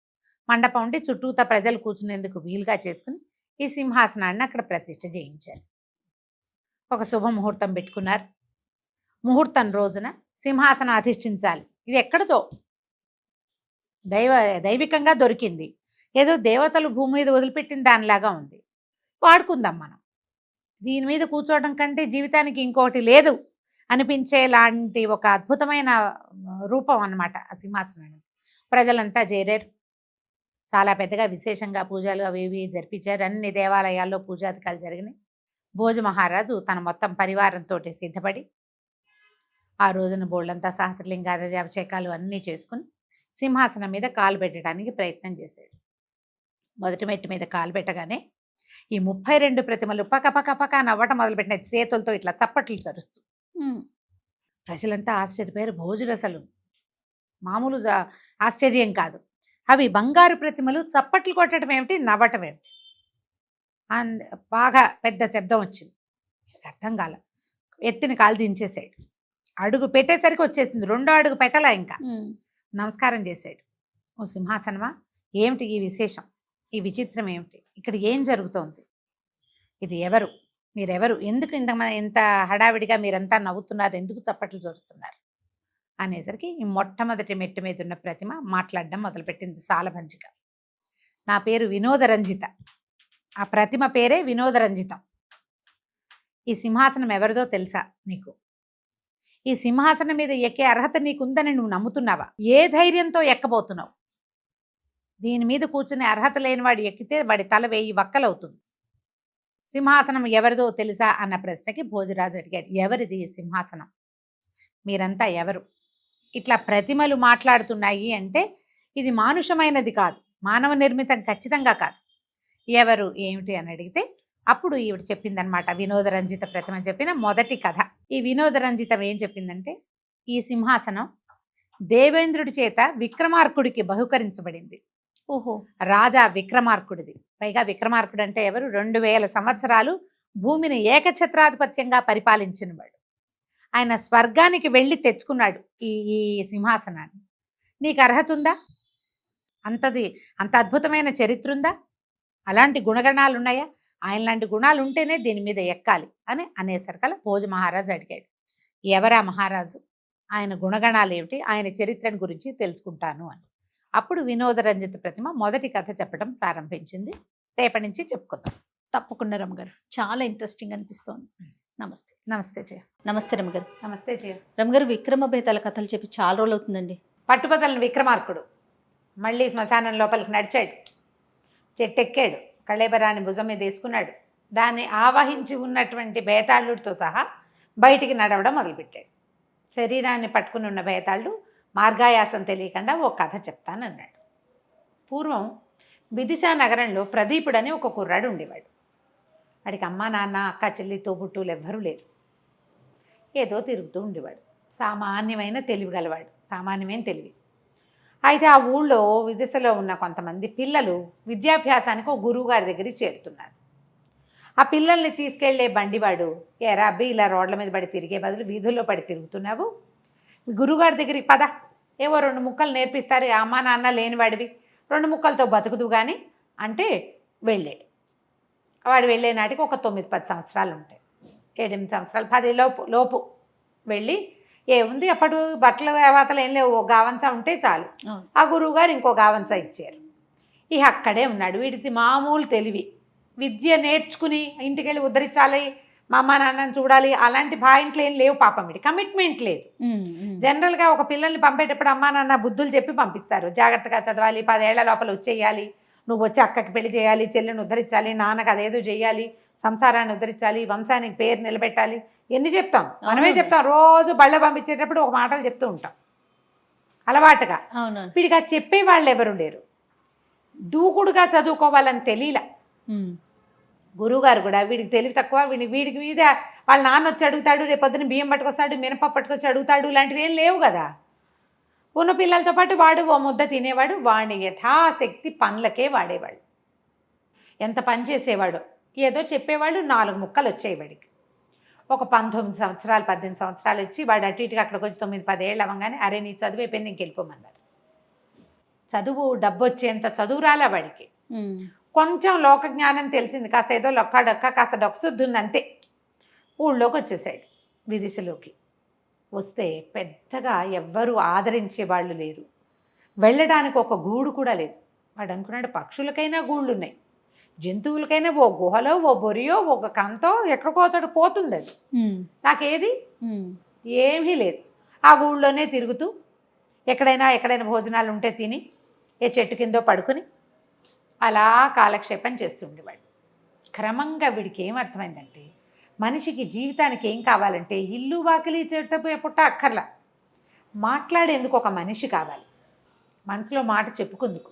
మండపం ఉండి చుట్టూతా ప్రజలు కూర్చునేందుకు వీలుగా చేసుకుని ఈ సింహాసనాన్ని అక్కడ ప్రతిష్ఠ చేయించారు. ఒక శుభముహూర్తం పెట్టుకున్నారు. ముహూర్తం రోజున సింహాసనం అధిష్ఠించాలి. ఇది ఎక్కడితో దైవికంగా దొరికింది. ఏదో దేవతలు భూమి మీద వదిలిపెట్టిన దానిలాగా ఉంది. వాడుకుందాం మనం. దీని మీద కూర్చోవడం కంటే జీవితానికి ఇంకోటి లేదు అనిపించేలాంటి ఒక అద్భుతమైన రూపం అన్నమాట ఆ సింహాసనం. ప్రజలంతా చేరారు. చాలా పెద్దగా విశేషంగా పూజలు అవి ఇవి జరిపించారు. అన్ని దేవాలయాల్లో పూజాధికాలు జరిగినాయి. భోజ మహారాజు తన మొత్తం పరివారంతో సిద్ధపడి ఆ రోజున బోళ్ళంతా సహస్రలింగాల అభిషేకాలు అన్నీ చేసుకుని సింహాసనం మీద కాలు పెట్టడానికి ప్రయత్నం చేశాడు. మొదటి మెట్టు మీద కాలు పెట్టగానే ఈ 32 ప్రతిమలు పక పక పక నవ్వటం మొదలుపెట్టిన చేతులతో ఇట్లా చప్పట్లు చరుస్తూ. ప్రజలంతా ఆశ్చర్యపోయారు. భోజుడు అసలు మామూలు ఆశ్చర్యం కాదు. అవి బంగారు ప్రతిమలు, చప్పట్లు కొట్టడం ఏమిటి, నవ్వటం ఏమిటి, బాగా పెద్ద శబ్దం వచ్చింది. అర్థం కాల. ఎత్తిన కాలు దించేశాడు. అడుగు పెట్టేసరికి వచ్చేసింది. 2వ అడుగు పెట్టలా. ఇంకా నమస్కారం చేశాడు. ఓ సింహాసనమా, ఏమిటి ఈ విశేషం, ఈ విచిత్రం ఏమిటి, ఇక్కడ ఏం జరుగుతోంది, ఇది ఎవరు, మీరెవరు, ఎందుకు ఇంత హడావిడిగా మీరంతా నవ్వుతున్నారు, ఎందుకు చప్పట్లు చూస్తున్నారు అనేసరికి ఈ మొట్టమొదటి మెట్టు మీద ఉన్న ప్రతిమ మాట్లాడడం మొదలుపెట్టింది. సాలభంజిక. నా పేరు వినోదరంజిత. ఆ ప్రతిమ పేరే వినోదరంజితం. ఈ సింహాసనం ఎవరిదో తెలుసా నీకు? ఈ సింహాసనం మీద ఎక్కే అర్హత నీకుందని నువ్వు నమ్ముతున్నావా? ఏ ధైర్యంతో ఎక్కబోతున్నావు? దీని మీద కూర్చునే అర్హత లేనివాడు ఎక్కితే వాడి తల 1000 వక్కలవుతుంది. సింహాసనం ఎవరిదో తెలుసా అన్న ప్రశ్నకి భోజరాజు అడిగాడు. ఎవరిది సింహాసనం? మీరంతా ఎవరు? ఇట్లా ప్రతిమలు మాట్లాడుతున్నాయి అంటే ఇది మానుషమైనది కాదు, మానవ నిర్మితం ఖచ్చితంగా కాదు. ఎవరు ఏమిటి అని అడిగితే అప్పుడు ఈవిడ చెప్పిందనమాట వినోదరంజిత ప్రతిమ చెప్పిన మొదటి కథ. ఈ వినోదరంజితం ఏం చెప్పిందంటే, ఈ సింహాసనం దేవేంద్రుడి చేత విక్రమార్కుడికి బహుకరించబడింది. ఓహో, రాజా విక్రమార్కుడిది. పైగా విక్రమార్కుడు అంటే ఎవరు? 2000 సంవత్సరాలు భూమిని ఏకఛత్రాధిపత్యంగా పరిపాలించినవాడు. ఆయన స్వర్గానికి వెళ్ళి తెచ్చుకున్నాడు ఈ సింహాసనాన్ని. నీకు అర్హత ఉందా? అంత అద్భుతమైన చరిత్ర ఉందా? అలాంటి గుణగణాలు ఉన్నాయా? ఆయన లాంటి గుణాలు ఉంటేనే దీని మీద ఎక్కాలి అని అనేసరికల్లా భోజ మహారాజు అడిగాడు, ఎవరా మహారాజు, ఆయన గుణగణాలు ఏమిటి, ఆయన చరిత్రను గురించి తెలుసుకుంటాను అని. అప్పుడు వినోదరంజిత ప్రతిమ మొదటి కథ చెప్పడం ప్రారంభించింది. రేపటి నుంచి చెప్పుకుందాం. తప్పకుండా రమ్మగారు, చాలా ఇంట్రెస్టింగ్ అనిపిస్తోంది. నమస్తే. నమస్తే జయ. నమస్తే రమ్మగారు. నమస్తే జయ. రమ్మగారు, విక్రమ బేతాల కథలు చెప్పి చాలా రోజులు అవుతుందండి. పట్టుబదలని విక్రమార్కుడు మళ్ళీ శ్మశానం లోపలికి నడిచాడు, చెట్టెక్కాడు, కళేబరాన్ని భుజం మీద వేసుకున్నాడు, దాన్ని ఆవహించి ఉన్నటువంటి బేతాళుడితో సహా బయటికి నడవడం మొదలుపెట్టాడు. శరీరాన్ని పట్టుకుని ఉన్న బేతాళుడు మార్గాయాసం తెలియకుండా ఓ కథ చెప్తానన్నాడు. పూర్వం విదిశా నగరంలో ప్రదీపుడని ఒక కుర్రాడు ఉండేవాడు. వాడికి అమ్మ నాన్న అక్క చెల్లి తోబుట్టులు ఎవ్వరూ లేరు. ఏదో తిరుగుతూ ఉండేవాడు. సామాన్యమైన తెలివి గలవాడు, సామాన్యమైన తెలివి. అయితే ఆ ఊళ్ళో విదిశలో ఉన్న కొంతమంది పిల్లలు విద్యాభ్యాసానికి ఒక గురువు గారి దగ్గరికి చేరుతున్నారు. ఆ పిల్లల్ని తీసుకెళ్లే బండివాడు, ఏరా అబ్బి ఇలా రోడ్ల మీద పడి తిరిగే బదులు వీధుల్లో పడి తిరుగుతున్నావు, గురువుగారి దగ్గరికి పద, ఏవో 2 ముక్కలు నేర్పిస్తారు, అమ్మా నాన్న లేనివాడివి 2 ముక్కలతో బతుకుదు కానీ అంటే వెళ్ళాడు. వాడు వెళ్ళే నాటికి ఒక 9-10 సంవత్సరాలు ఉంటాయి, 7-8 సంవత్సరాలు, 10 లోపు వెళ్ళి ఏముంది అప్పుడు బట్టల వేవాతలు ఏం లేవు, ఓ గావంచ ఉంటే చాలు. ఆ గురువు గారు ఇంకో గావంచ ఇచ్చారు. ఇక అక్కడే ఉన్నాడు. వీడిది మామూలు తెలివి, విద్య నేర్చుకుని ఇంటికి వెళ్ళి ఉద్ధరించాలి, మా అమ్మ నాన్నని చూడాలి, అలాంటి పాయింట్లు ఏం లేవు పాపం. వీడి కమిట్మెంట్ లేదు. జనరల్గా ఒక పిల్లల్ని పంపేటప్పుడు అమ్మా నాన్న బుద్ధులు చెప్పి పంపిస్తారు, జాగ్రత్తగా చదవాలి, 10 ఏళ్ల లోపల వచ్చేయాలి, నువ్వు వచ్చి అక్కకి పెళ్లి చేయాలి, చెల్లిని ఉద్ధరించాలి, నాన్నకు అదేదో చేయాలి, సంసారాన్ని ఉద్ధరించాలి, వంశానికి పేరు నిలబెట్టాలి, ఎన్ని చెప్తాం, మనమే చెప్తాం. రోజు బళ్ళ పంపించేటప్పుడు ఒక మాటలు చెప్తూ ఉంటాం అలవాటుగా. వీడికి అది చెప్పే వాళ్ళు ఎవరు లేరు. దూకుడుగా చదువుకోవాలని తెలియలా. గురువుగారు కూడా వీడికి తెలివి తక్కువ, వీడికి మీద వాళ్ళ నాన్న వచ్చి అడుగుతాడు, రేపొద్దున బియ్యం పట్టుకొస్తాడు, మినపప్పు పట్టుకొచ్చి అడుగుతాడు, ఇలాంటివి ఏం లేవు కదా. ఉన్న పిల్లలతో పాటు వాడు ఓ ముద్ద తినేవాడు, వాడిని యథాశక్తి పనులకే వాడేవాడు. ఎంత పని చేసేవాడు, ఏదో చెప్పేవాడు, 4 ముక్కలు వచ్చాయి వాడికి. ఒక 19 సంవత్సరాలు 18 సంవత్సరాలు వచ్చి వాడు అటు ఇటుగా అక్కడికి వచ్చి 9-10 ఏళ్ళు అవ్వగానే అరే నీ చదువు అయిపోయింది, ఇంక వెళ్ళిపోమన్నారు. చదువు డబ్బు వచ్చేంత చదువు రాలా వాడికి. కొంచెం లోక జ్ఞానం తెలిసింది, కాస్త ఏదో లొక్కాడొక్క కాస్త డొక్కసుద్ది ఉంది అంతే. ఊళ్ళోకి వచ్చేసాడు, విదిశలోకి. వస్తే పెద్దగా ఎవ్వరూ ఆదరించే వాళ్ళు లేరు, వెళ్ళడానికి ఒక గూడు కూడా లేదు. వాడు అనుకున్నాడు పక్షులకైనా గూళ్ళు ఉన్నాయి, జంతువులకైనా ఓ గుహలో ఓ బొరియో ఒక కంతో ఎక్కడికో చోట పోతుంది, అది నాకేది ఏమీ లేదు. ఆ ఊళ్ళోనే తిరుగుతూ ఎక్కడైనా భోజనాలు ఉంటే తిని ఏ చెట్టు కిందో పడుకుని అలా కాలక్షేపం చేస్తుండేవాడు. క్రమంగా వీడికి ఏమర్థమైందంటే మనిషికి జీవితానికి ఏం కావాలంటే ఇల్లు వాకిలి చెట్టు పుట్ట అక్కర్లా, మాట్లాడేందుకు ఒక మనిషి కావాలి, మనసులో మాట చెప్పుకుందుకు,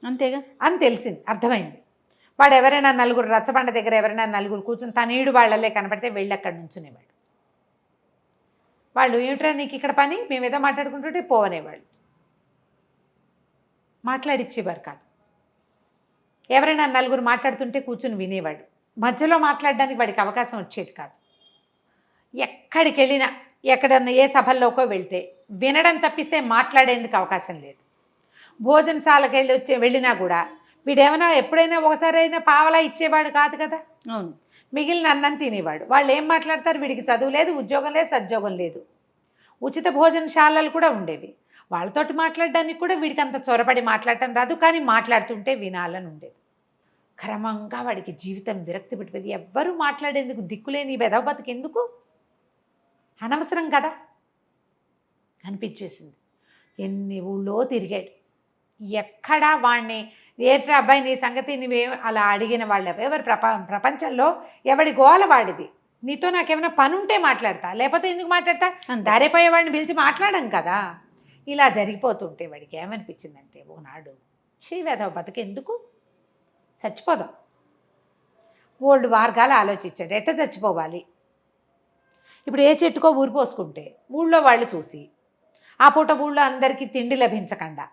అంతేగా అని తెలిసింది, అర్థమైంది. వాడు ఎవరైనా నలుగురు రచ్చబండ దగ్గర ఎవరైనా నలుగురు కూర్చుని తనీడు వాళ్ళలే కనపడితే వెళ్ళి అక్కడ నుంచునేవాడు. వాళ్ళు ఏమిట్రా నీకు ఇక్కడ పని, మేము ఏదో మాట్లాడుకుంటుంటే పోవనేవాళ్ళు, మాట్లాడిచ్చేవారు కాదు. ఎవరైనా నలుగురు మాట్లాడుతుంటే కూర్చుని వినేవాడు, మధ్యలో మాట్లాడడానికి వాడికి అవకాశం వచ్చేది కాదు. ఎక్కడికి వెళ్ళినా ఎక్కడన్నా ఏ సభల్లోకో వెళ్తే వినడం తప్పిస్తే మాట్లాడేందుకు అవకాశం లేదు. భోజనశాలకు వెళ్ళినా కూడా వీడేమైనా ఎప్పుడైనా ఒకసారైనా పావలా ఇచ్చేవాడు కాదు కదా. అవును, మిగిలిన అన్నం తినేవాడు. వాళ్ళు ఏం మాట్లాడతారు, వీడికి చదువు లేదు, ఉద్యోగం లేదు, సద్యోగం లేదు. ఉచిత భోజనశాలలు కూడా ఉండేవి, వాళ్ళతోటి మాట్లాడడానికి కూడా వీడికి అంత చొరబడి మాట్లాడటం రాదు, కానీ మాట్లాడుతుంటే వినాలని ఉండేది. క్రమంగా వాడికి జీవితం విరక్తి పెట్టిపోయింది. ఎవ్వరూ మాట్లాడేందుకు దిక్కులేని వెధవ బతుకు ఎందుకు, అనవసరం కదా అనిపించేసింది. ఎన్ని ఊళ్ళో తిరిగాడు, ఎక్కడా వాడిని ఏట్రా అబ్బాయి నీ సంగతి నువ్వే అలా అడిగిన వాళ్ళు ఎవరు ప్రపంచంలో ఎవడి గోల వాడిది, నీతో నాకేమైనా పని ఉంటే మాట్లాడతా, లేకపోతే ఎందుకు మాట్లాడతా, దారిపోయే వాడిని పిలిచి మాట్లాడం కదా. ఇలా జరిగిపోతుంటే వాడికి ఏమనిపించిందంటే ఓనాడు వెధవ బతుకు ఎందుకు, చచ్చిపోదాం. ఓల్డ్ మార్గాలు ఆలోచించాడు, ఎట్ట చచ్చిపోవాలి. ఇప్పుడు ఏ చెట్టుకో ఊరి పోసుకుంటే ఊళ్ళో వాళ్ళు చూసి ఆ పూట ఊళ్ళో అందరికీ తిండి లభించకుండా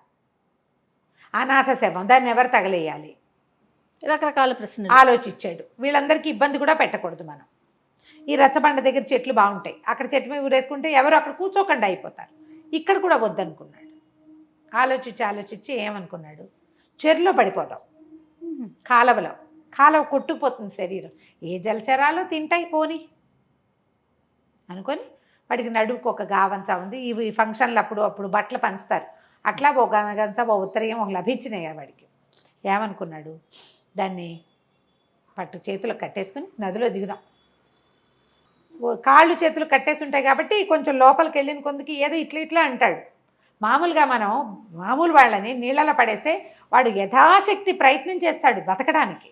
అనాథ శవం, దాన్ని ఎవరు తగలేయాలి, రకరకాల ప్రశ్నలు ఆలోచించాడు. వీళ్ళందరికీ ఇబ్బంది కూడా పెట్టకూడదు మనం. ఈ రచ్చబండ దగ్గర చెట్లు బాగుంటాయి, అక్కడ చెట్టు మీద ఊరేసుకుంటే ఎవరు అక్కడ కూర్చోకుండా అయిపోతారు. ఇక్కడ కూడా వద్దనుకున్నాడు. ఆలోచించి ఏమనుకున్నాడు, చెరులో పడిపోదాం, కాలువ కొట్టుకుపోతుంది శరీరం, ఏ జలచరాలు తింటాయి పోని అనుకొని వాడికి నడుపుకు ఒక గావంచ ఉంది. ఇవి ఫంక్షన్లు అప్పుడు బట్టలు పంచుతారు, అట్లా ఒక గంచ ఒక ఉత్తరీయం ఒక లభించినాయి వాడికి. ఏమనుకున్నాడు, దాన్ని పట్టు చేతులకు కట్టేసుకుని నదిలో దిగుదాం. కాళ్ళు చేతులు కట్టేసి ఉంటాయి కాబట్టి కొంచెం లోపలికి వెళ్ళిన కొందుకి ఏదో ఇట్లా అంటాడు. మామూలుగా మనం మామూలు వాళ్ళని నీళ్ళలో పడేస్తే వాడు యథాశక్తి ప్రయత్నం చేస్తాడు బతకడానికి.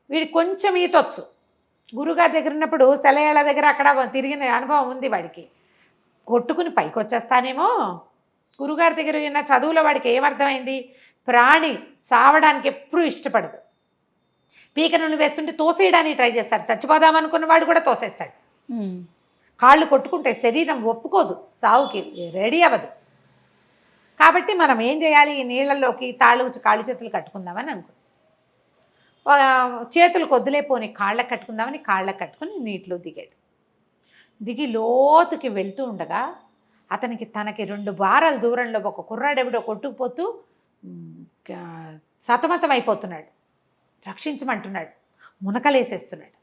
వీడికి కొంచెం ఈతొచ్చు, గురుగారి దగ్గర ఉన్నప్పుడు సెలయేళ్ళ దగ్గర అక్కడ తిరిగిన అనుభవం ఉంది వాడికి. కొట్టుకుని పైకి వచ్చేస్తానేమో. గురుగారి దగ్గర ఉన్న చదువులో వాడికి ఏమర్థమైంది, ప్రాణి చావడానికి ఎప్పుడూ ఇష్టపడదు. పీక నుండి వేస్తుంటే తోసేయడానికి ట్రై చేస్తాడు, చచ్చిపోదామనుకున్న వాడు కూడా తోసేస్తాడు. కాళ్ళు కొట్టుకుంటే శరీరం ఒప్పుకోదు, చావుకి రెడీ అవ్వదు. కాబట్టి మనం ఏం చేయాలి, ఈ నీళ్ళల్లోకి కాళ్ళు చేతులు కట్టుకుందామని అనుకున్నాం. చేతులు కొద్దులేపోని కాళ్ళకు కట్టుకుందామని కాళ్ళకు కట్టుకుని నీటిలో దిగాడు. దిగి లోతుకి వెళ్తూ ఉండగా తనకి 2 బారాల దూరంలో ఒక కుర్రాడెవిడో కొట్టుకుపోతూ సతమతం అయిపోతున్నాడు. రక్షించమంటున్నాడు, మునకలేసేస్తున్నాడు.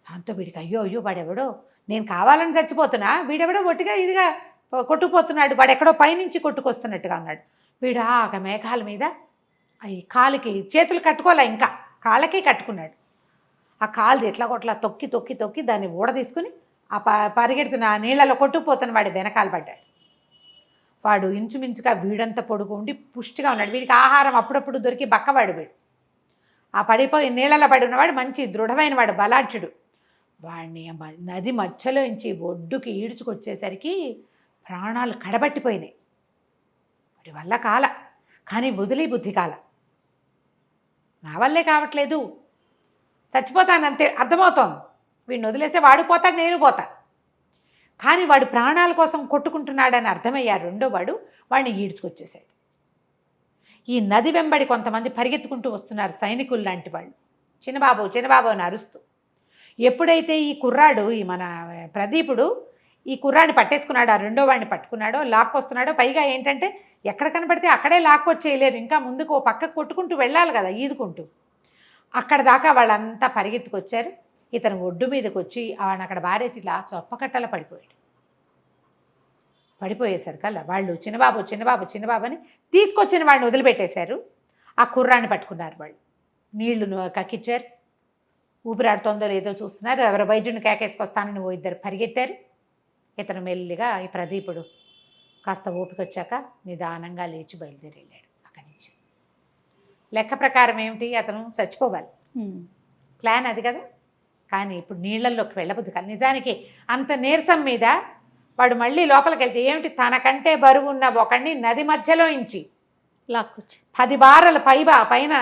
దాంతో వీడికి అయ్యో వాడెవడో, నేను కావాలని చచ్చిపోతున్నా, వీడెవడో ఒట్టిగా ఇదిగా కొట్టుకుపోతున్నాడు, వాడెక్కడో పైనుంచి కొట్టుకొస్తున్నట్టుగా ఉన్నాడు. వీడు ఆగ మేఘాల మీద అవి కాలికి చేతులు కట్టుకోలే, ఇంకా కాళ్ళకే కట్టుకున్నాడు. ఆ కాలు ఎట్లా కొట్లా తొక్కి దాన్ని ఊడ తీసుకుని ఆ పరిగెడుతున్న ఆ నీళ్ళలో కొట్టుకుపోతున్న వాడి వెనకాల పడ్డాడు. వాడు ఇంచుమించుగా వీడంతా పొడుగు ఉండి పుష్టిగా ఉన్నాడు. వీడికి ఆహారం అప్పుడప్పుడు దొరికి బక్కవాడు. వీడు ఆ పడిపోయి నీళ్ళలో పడి ఉన్నవాడు మంచి దృఢమైన వాడు, బలాఢ్యుడు. వాడిని నది మధ్యలోంచి ఒడ్డుకి ఈడ్చుకొచ్చేసరికి ప్రాణాలు కడబట్టిపోయినాయి. వాడి వల్ల కాల, కానీ వదిలి బుద్ధి కాల. నా వల్లే కావట్లేదు, చచ్చిపోతానంతే అర్థమవుతోంది. వీడిని వదిలేస్తే వాడు పోతాడు, నేను పోతా. కానీ వాడు ప్రాణాల కోసం కొట్టుకుంటున్నాడని అర్థమయ్యారు రెండో వాడిని ఈడ్చుకొచ్చేసాడు. ఈ నది వెంబడి కొంతమంది పరిగెత్తుకుంటూ వస్తున్నారు, సైనికులు లాంటి వాళ్ళు. చిన్నబాబు అని అరుస్తూ. ఎప్పుడైతే ఈ కుర్రాడు, ఈ మన ప్రదీపుడు ఈ కుర్రాడిని పట్టేసుకున్నాడు, ఆ రెండో వాడిని పట్టుకున్నాడో లాక్కొస్తున్నాడో, పైగా ఏంటంటే ఎక్కడ కనపడితే అక్కడే లాక్కొచ్చేయలేరు, ఇంకా ముందుకు ఓ పక్కకు కొట్టుకుంటూ వెళ్ళాలి కదా ఈదుకుంటూ. అక్కడ దాకా వాళ్ళంతా పరిగెత్తుకొచ్చారు. ఇతను ఒడ్డు మీదకి వచ్చి ఆయన అక్కడ బారేసి ఇట్లా చొప్పకట్టల పడిపోయేసరికల్లా వాళ్ళు చిన్నబాబు అని తీసుకొచ్చిన వాడిని వదిలిపెట్టేశారు. ఆ కుర్రాన్ని పట్టుకున్నారు వాళ్ళు, నీళ్లు కక్కిచ్చారు. ఊపిరాడుతోందో లేదో చూస్తున్నారు. ఎవరు వైద్యుని కేకేసుకొస్తానని ఓ 2 పరిగెత్తారు. ఇతను మెల్లిగా ఈ ప్రదీపుడు కాస్త ఓపిక వచ్చాక నిదానంగా లేచి బయలుదేరి వెళ్ళాడు అక్కడి నుంచి. లెక్క ప్రకారం ఏమిటి, అతను చచ్చిపోవాలి, ప్లాన్ అది కదా. కానీ ఇప్పుడు నీళ్ళల్లోకి వెళ్ళబుద్ది కాదు. నిజానికి అంత నీరసం మీద వాడు మళ్ళీ లోపలికి వెళ్తే ఏమిటి, తనకంటే బరువు ఉన్న ఒకడిని నది మధ్యలో ఇంచి లాక్కొచ్చి 10 బారల పైన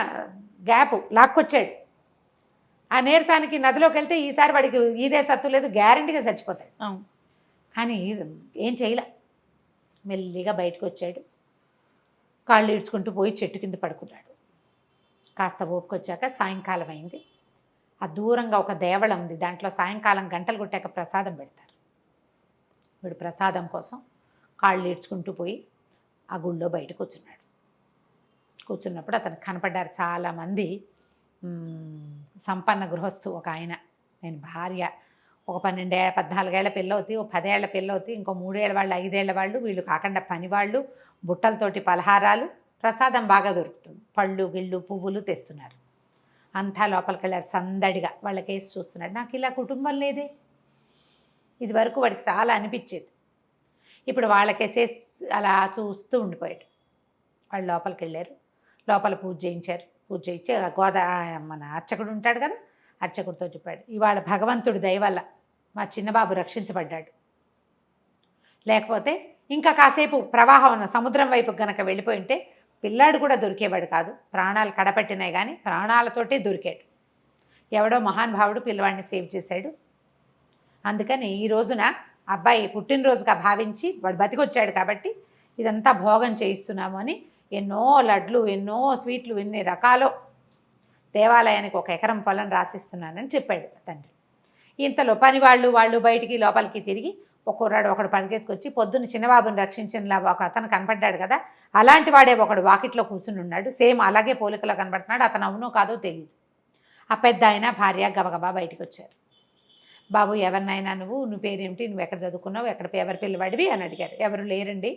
గ్యాప్ లాక్కొచ్చాడు. ఆ నీరసానికి నదిలోకి వెళ్తే ఈసారి వాడికి ఇదే సత్తు లేదు, గ్యారెంటీగా చచ్చిపోతాడు. కానీ ఏం చేయలే, మెల్లిగా బయటకు వచ్చాడు. కాళ్ళు ఈడ్చుకుంటూ పోయి చెట్టు కింద పడుకున్నాడు. కాస్త ఓపుకొచ్చాక సాయంకాలం అయింది. ఆ దూరంగా ఒక దేవళం ఉంది, దాంట్లో సాయంకాలం గంటలు కొట్టాక ప్రసాదం పెడతారు. వీడు ప్రసాదం కోసం కాళ్ళు ఈడ్చుకుంటూ పోయి ఆ గుళ్ళో బయట కూర్చున్నప్పుడు అతను కనపడ్డారు చాలామంది. సంపన్న గృహస్థు ఒక ఆయన, నేను భార్య, ఒక 14 ఏళ్ల పిల్లవుతి, ఒక 10 ఏళ్ల పిల్లవుతి, ఇంకో 3 ఏళ్ల వాళ్ళు, 5 ఏళ్ల వాళ్ళు, వీళ్ళు కాకుండా పనివాళ్ళు, బుట్టలతోటి పలహారాలు, ప్రసాదం బాగా దొరుకుతుంది, పళ్ళు గిళ్ళు పువ్వులు తెస్తున్నారు. అంతా లోపలికి వెళ్ళారు సందడిగా. వాళ్ళకేసి చూస్తున్నాడు. నాకు ఇలా కుటుంబం లేదే, ఇది వరకు వాడికి చాలా అనిపించేది. ఇప్పుడు వాళ్ళకేసేసి అలా చూస్తూ ఉండిపోయాడు. వాళ్ళు లోపలికి వెళ్ళారు. లోపల పూజ చేయించారు. పూజ చేయించి మన అర్చకుడు ఉంటాడు కదా, అర్చకుడితో చెప్పాడు, ఇవాళ భగవంతుడి దయ వల్ల మా చిన్నబాబు రక్షించబడ్డాడు, లేకపోతే ఇంకా కాసేపు ప్రవాహం సముద్రం వైపు గనక వెళ్ళిపోయి ఉంటే పిల్లాడు కూడా దొరికేవాడు కాదు. ప్రాణాలు కడపట్టినాయి కానీ ప్రాణాలతోటే దొరికాడు. ఎవడో మహానుభావుడు పిల్లవాడిని సేవ్ చేశాడు. అందుకని ఈ రోజున అబ్బాయి పుట్టినరోజుగా భావించి వాడు బతికొచ్చాడు కాబట్టి ఇదంతా భోగం చేయిస్తున్నాము అని ఎన్నో లడ్లు, ఎన్నో స్వీట్లు, ఎన్ని రకాలు దేవాలయానికి 1 ఎకరం పొలం రాసిస్తున్నానని చెప్పాడు తండ్రి. ఇంతలో పని వాళ్ళు బయటికి లోపలికి తిరిగి ఒక కుర్రాడు ఒకడు పరిగెత్తుకొచ్చి పొద్దున్న చిన్నబాబుని రక్షించిన ఒక అతను కనపడ్డాడు కదా, అలాంటి వాడే ఒకడు వాకిట్లో కూర్చుని ఉన్నాడు, సేమ్ అలాగే పోలికలో కనపడుతున్నాడు, అతను అవునో కాదో తెలియదు. ఆ పెద్ద ఆయన భార్య గబగబా బయటకు వచ్చారు. బాబు ఎవరినైనా నువ్వు పేరేమిటి, నువ్వు ఎక్కడ చదువుకున్నావు, ఎవరి పిల్లవాడివి అని అడిగారు. ఎవరు లేరండి,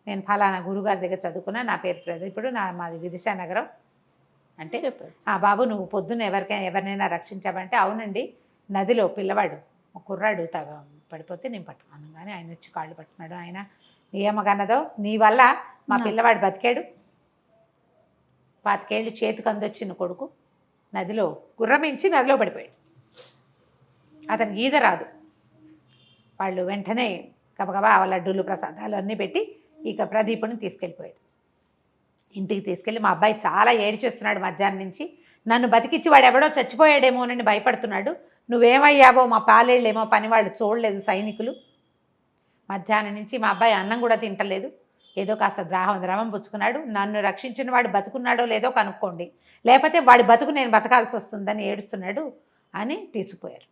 నేను ఫలానా గురుగారి దగ్గర చదువుకున్నా, నా పేరు ప్రదీపుడు, మాది విదిశానగరం అంటే. బాబు నువ్వు పొద్దున్న ఎవరినైనా రక్షించావంటే, అవునండి నదిలో పిల్లవాడు ఒక కుర్రాడు పడిపోతే నేను పట్టుకున్నాను, కానీ ఆయన వచ్చి కాళ్ళు పట్టుకున్నాడు. ఆయన ఏమగన్నదో, నీ వల్ల మా పిల్లవాడు బతికాడు, 25 ఏళ్ళు చేతికి అందొచ్చిన కొడుకు నదిలో గుర్రమించి నదిలో పడిపోయాడు, అతనికి ఈద రాదు. వాళ్ళు వెంటనే గబగబా లడ్డూలు ప్రసాదాలు అన్నీ పెట్టి ఇక ప్రదీపుని తీసుకెళ్ళిపోయాడు. ఇంటికి తీసుకెళ్ళి మా అబ్బాయి చాలా ఏడిచేస్తున్నాడు మధ్యాహ్నం నుంచి, నన్ను బతికిచ్చి వాడు ఎవడో చచ్చిపోయాడేమోనని భయపడుతున్నాడు, నువ్వేమయ్యావో మా పాలేళ్ళేమో పని వాళ్ళు చూడలేదు సైనికులు, మధ్యాహ్నం నుంచి మా అబ్బాయి అన్నం కూడా తింటలేదు, ఏదో కాస్త ద్రవం పుచ్చుకున్నాడు, నన్ను రక్షించిన వాడు బతుకున్నాడో లేదో కనుక్కోండి, లేకపోతే వాడి బతుకు నేను బతకాల్సి వస్తుందని ఏడుస్తున్నాడు అని తీసుకుపోయారు.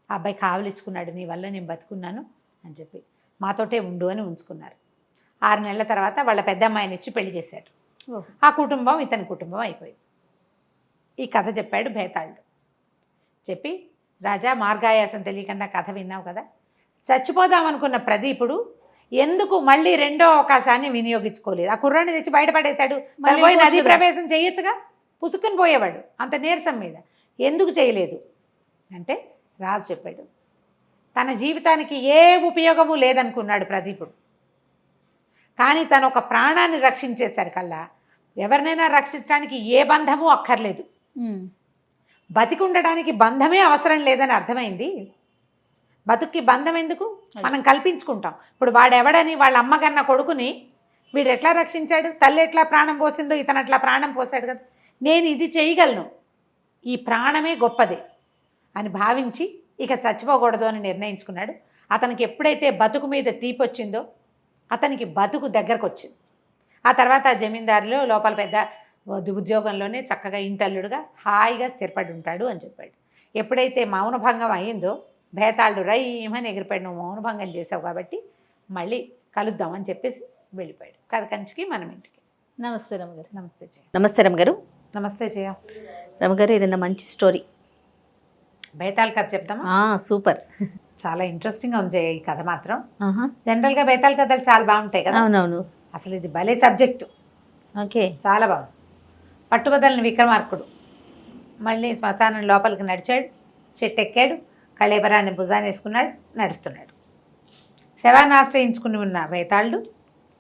ఆ అబ్బాయి కావలిచ్చుకున్నాడు, నీ వల్ల నేను బతుకున్నాను అని చెప్పి మాతోటే ఉండు అని ఉంచుకున్నారు. 6 నెలల తర్వాత వాళ్ళ పెద్ద అమ్మాయిని ఇచ్చి పెళ్లి చేశారు. ఆ కుటుంబం ఇతని కుటుంబం అయిపోయింది. ఈ కథ చెప్పాడు భేతాళుడు. చెప్పి, రాజా మార్గాయాసం తెలియకుండా కథ విన్నావు కదా, చచ్చిపోదామనుకున్న ప్రదీపుడు ఎందుకు మళ్ళీ రెండో అవకాశాన్ని వినియోగించుకోలేదు, ఆ కుర్రాన్ని తెచ్చి బయటపడేశాడు, పోయి నదీ ప్రవేశం చేయొచ్చుగా, పుసుకుని పోయేవాడు అంత నీరసం మీద, ఎందుకు చేయలేదు అంటే రాజు చెప్పాడు, తన జీవితానికి ఏ ఉపయోగము లేదనుకున్నాడు ప్రదీపుడు, కానీ తను ఒక ప్రాణాన్ని రక్షించేసరికల్లా ఎవరినైనా రక్షించడానికి ఏ బంధము అక్కర్లేదు, బతికి ఉండడానికి బంధమే అవసరం లేదని అర్థమైంది. బతుక్కి బంధం ఎందుకు, మనం కల్పించుకుంటాం. ఇప్పుడు వాడెవడని వాళ్ళ అమ్మగన్న కొడుకుని వీడు ఎట్లా రక్షించాడు, తల్లి ఎట్లా ప్రాణం పోసిందో ఇతను అట్లా ప్రాణం పోసాడు కదా, నేను ఇది చేయగలను, ఈ ప్రాణమే గొప్పది అని భావించి ఇక చచ్చిపోకూడదు అని నిర్ణయించుకున్నాడు. అతనికి ఎప్పుడైతే బతుకు మీద తీపొచ్చిందో అతనికి బతుకు దగ్గరకు వచ్చింది. ఆ తర్వాత జమీందారులో లోపల పెద్ద ఉద్యోగంలోనే చక్కగా ఇంటల్లుడుగా హాయిగా స్థిరపడి ఉంటాడు అని చెప్పాడు. ఎప్పుడైతే మౌనభంగం అయ్యిందో భేతాళుడు రైమని ఎగిరిపోయాడు, నువ్వు మౌనభంగం చేసావు కాబట్టి మళ్ళీ కలుద్దామని చెప్పేసి వెళ్ళిపోయాడు. కథ కంచికి మనం ఇంటికి. నమస్తే రమగారు. నమస్తే జయ. నమస్తే రమగారు. నమస్తే జయ. రమగారు ఏదైనా మంచి స్టోరీ బేతాళ కథ చెప్తామా? సూపర్, చాలా ఇంట్రెస్టింగ్గా ఉంది జయ ఈ కథ మాత్రం. జనరల్గా బేతాళ కథలు చాలా బాగుంటాయి కదా. అవునవును. అసలు ఇది భలే సబ్జెక్టు. ఓకే, చాలా బాగుంది. పట్టుబదలని విక్రమార్కుడు మళ్ళీ శ్మశానం లోపలికి నడిచాడు, చెట్టు ఎక్కాడు, కళేబరాన్ని భుజాన్ని వేసుకున్నాడు, నడుస్తున్నాడు. శవాన్ని ఆశ్రయించుకుని ఉన్న బేతాళుడు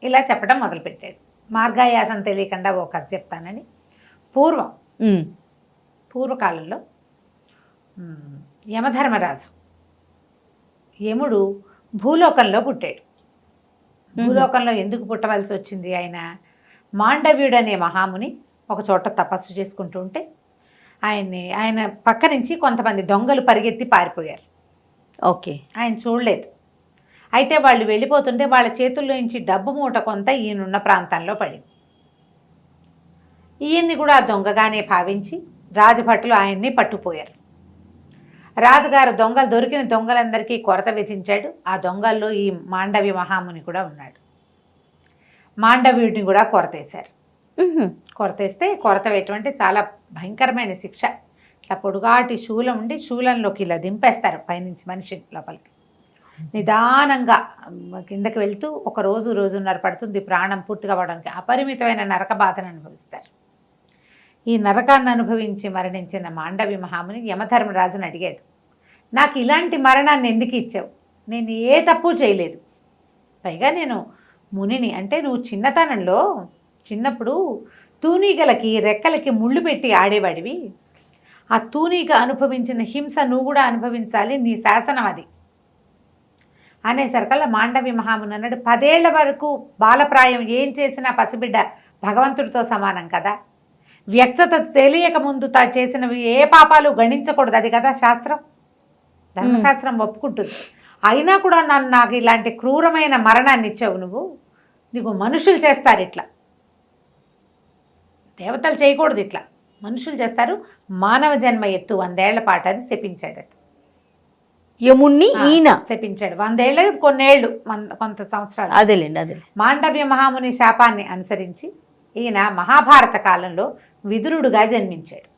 ఇలా చెప్పడం మొదలుపెట్టాడు. మార్గాయాసం తెలియకుండా ఓ కథ చెప్తానని. పూర్వకాలంలో యమధర్మరాజు యముడు భూలోకంలో పుట్టాడు. భూలోకంలో ఎందుకు పుట్టవలసి వచ్చింది, మాండవ్యుడు అనే మహాముని ఒక చోట తపస్సు చేసుకుంటూ ఉంటే ఆయన పక్క నుంచి కొంతమంది దొంగలు పరిగెత్తి పారిపోయారు. ఓకే, ఆయన చూడలేదు. అయితే వాళ్ళు వెళ్ళిపోతుంటే వాళ్ళ చేతుల్లో నుంచి డబ్బు మూట కొంత ఈయనున్న ప్రాంతంలో పడింది. ఈయన్ని కూడా ఆ దొంగగానే భావించి రాజభటులు ఆయన్ని పట్టుకుపోయారు. రాజుగారు దొరికిన దొంగలందరికీ కొరత విధించాడు. ఆ దొంగల్లో ఈ మాండవ్య మహాముని కూడా ఉన్నాడు. మాండవ్యుడిని కూడా కొరతేశారు. కొరతేస్తే కొరత వేయటం చాలా భయంకరమైన శిక్ష. ఇట్లా పొడుగాటి శూలం ఉండి శూలంలోకి ఇలా దింపేస్తారు పైనుంచి మనిషి లోపలికి. నిదానంగా కిందకి వెళ్తూ ఒక రోజున్నర పడుతుంది ప్రాణం పూర్తిగా పడడానికి. అపరిమితమైన నరక బాధను అనుభవిస్తారు. ఈ నరకాన్ని అనుభవించి మరణించిన మాండవి మహాముని యమధర్మరాజుని అడిగాడు, నాకు ఇలాంటి మరణాన్ని ఎందుకు ఇచ్చావు, నేను ఏ తప్పు చేయలేదు, పైగా నేను మునిని, అంటే నువ్వు చిన్నప్పుడు తూనీగలకి రెక్కలకి ముళ్ళు పెట్టి ఆడేవాడివి, ఆ తూనీగ అనుభవించిన హింస నువ్వు కూడా అనుభవించాలి, నీ శాసనం అది అనేసరికల్లా మాండవి మహాముని అన్నాడు, 10 ఏళ్ల వరకు బాలప్రాయం ఏం చేసినా పసిబిడ్డ భగవంతుడితో సమానం కదా, వ్యక్తత తెలియక ముందు చేసినవి ఏ పాపాలు గణించకూడదు, అది కదా శాస్త్రం, ధర్మశాస్త్రం ఒప్పుకుంటుంది. అయినా కూడా నాకు ఇలాంటి క్రూరమైన మరణాన్ని ఇచ్చావు, నీకు మనుషులు చేస్తారు ఇట్లా, దేవతలు చేయకూడదు ఇట్లా, మనుషులు చేస్తారు, మానవ జన్మ ఎత్తు 100 ఏళ్ల పాటు అని శపించాడట. యముణ్ణి ఈయన శపించాడు. 100 ఏళ్ళు కొన్నేళ్ళు, కొంత సంవత్సరాలు. అదేలేండి అదే. మాండవ్య మహాముని శాపాన్ని అనుసరించి ఈయన మహాభారత కాలంలో విదురుడుగా జన్మించాడు.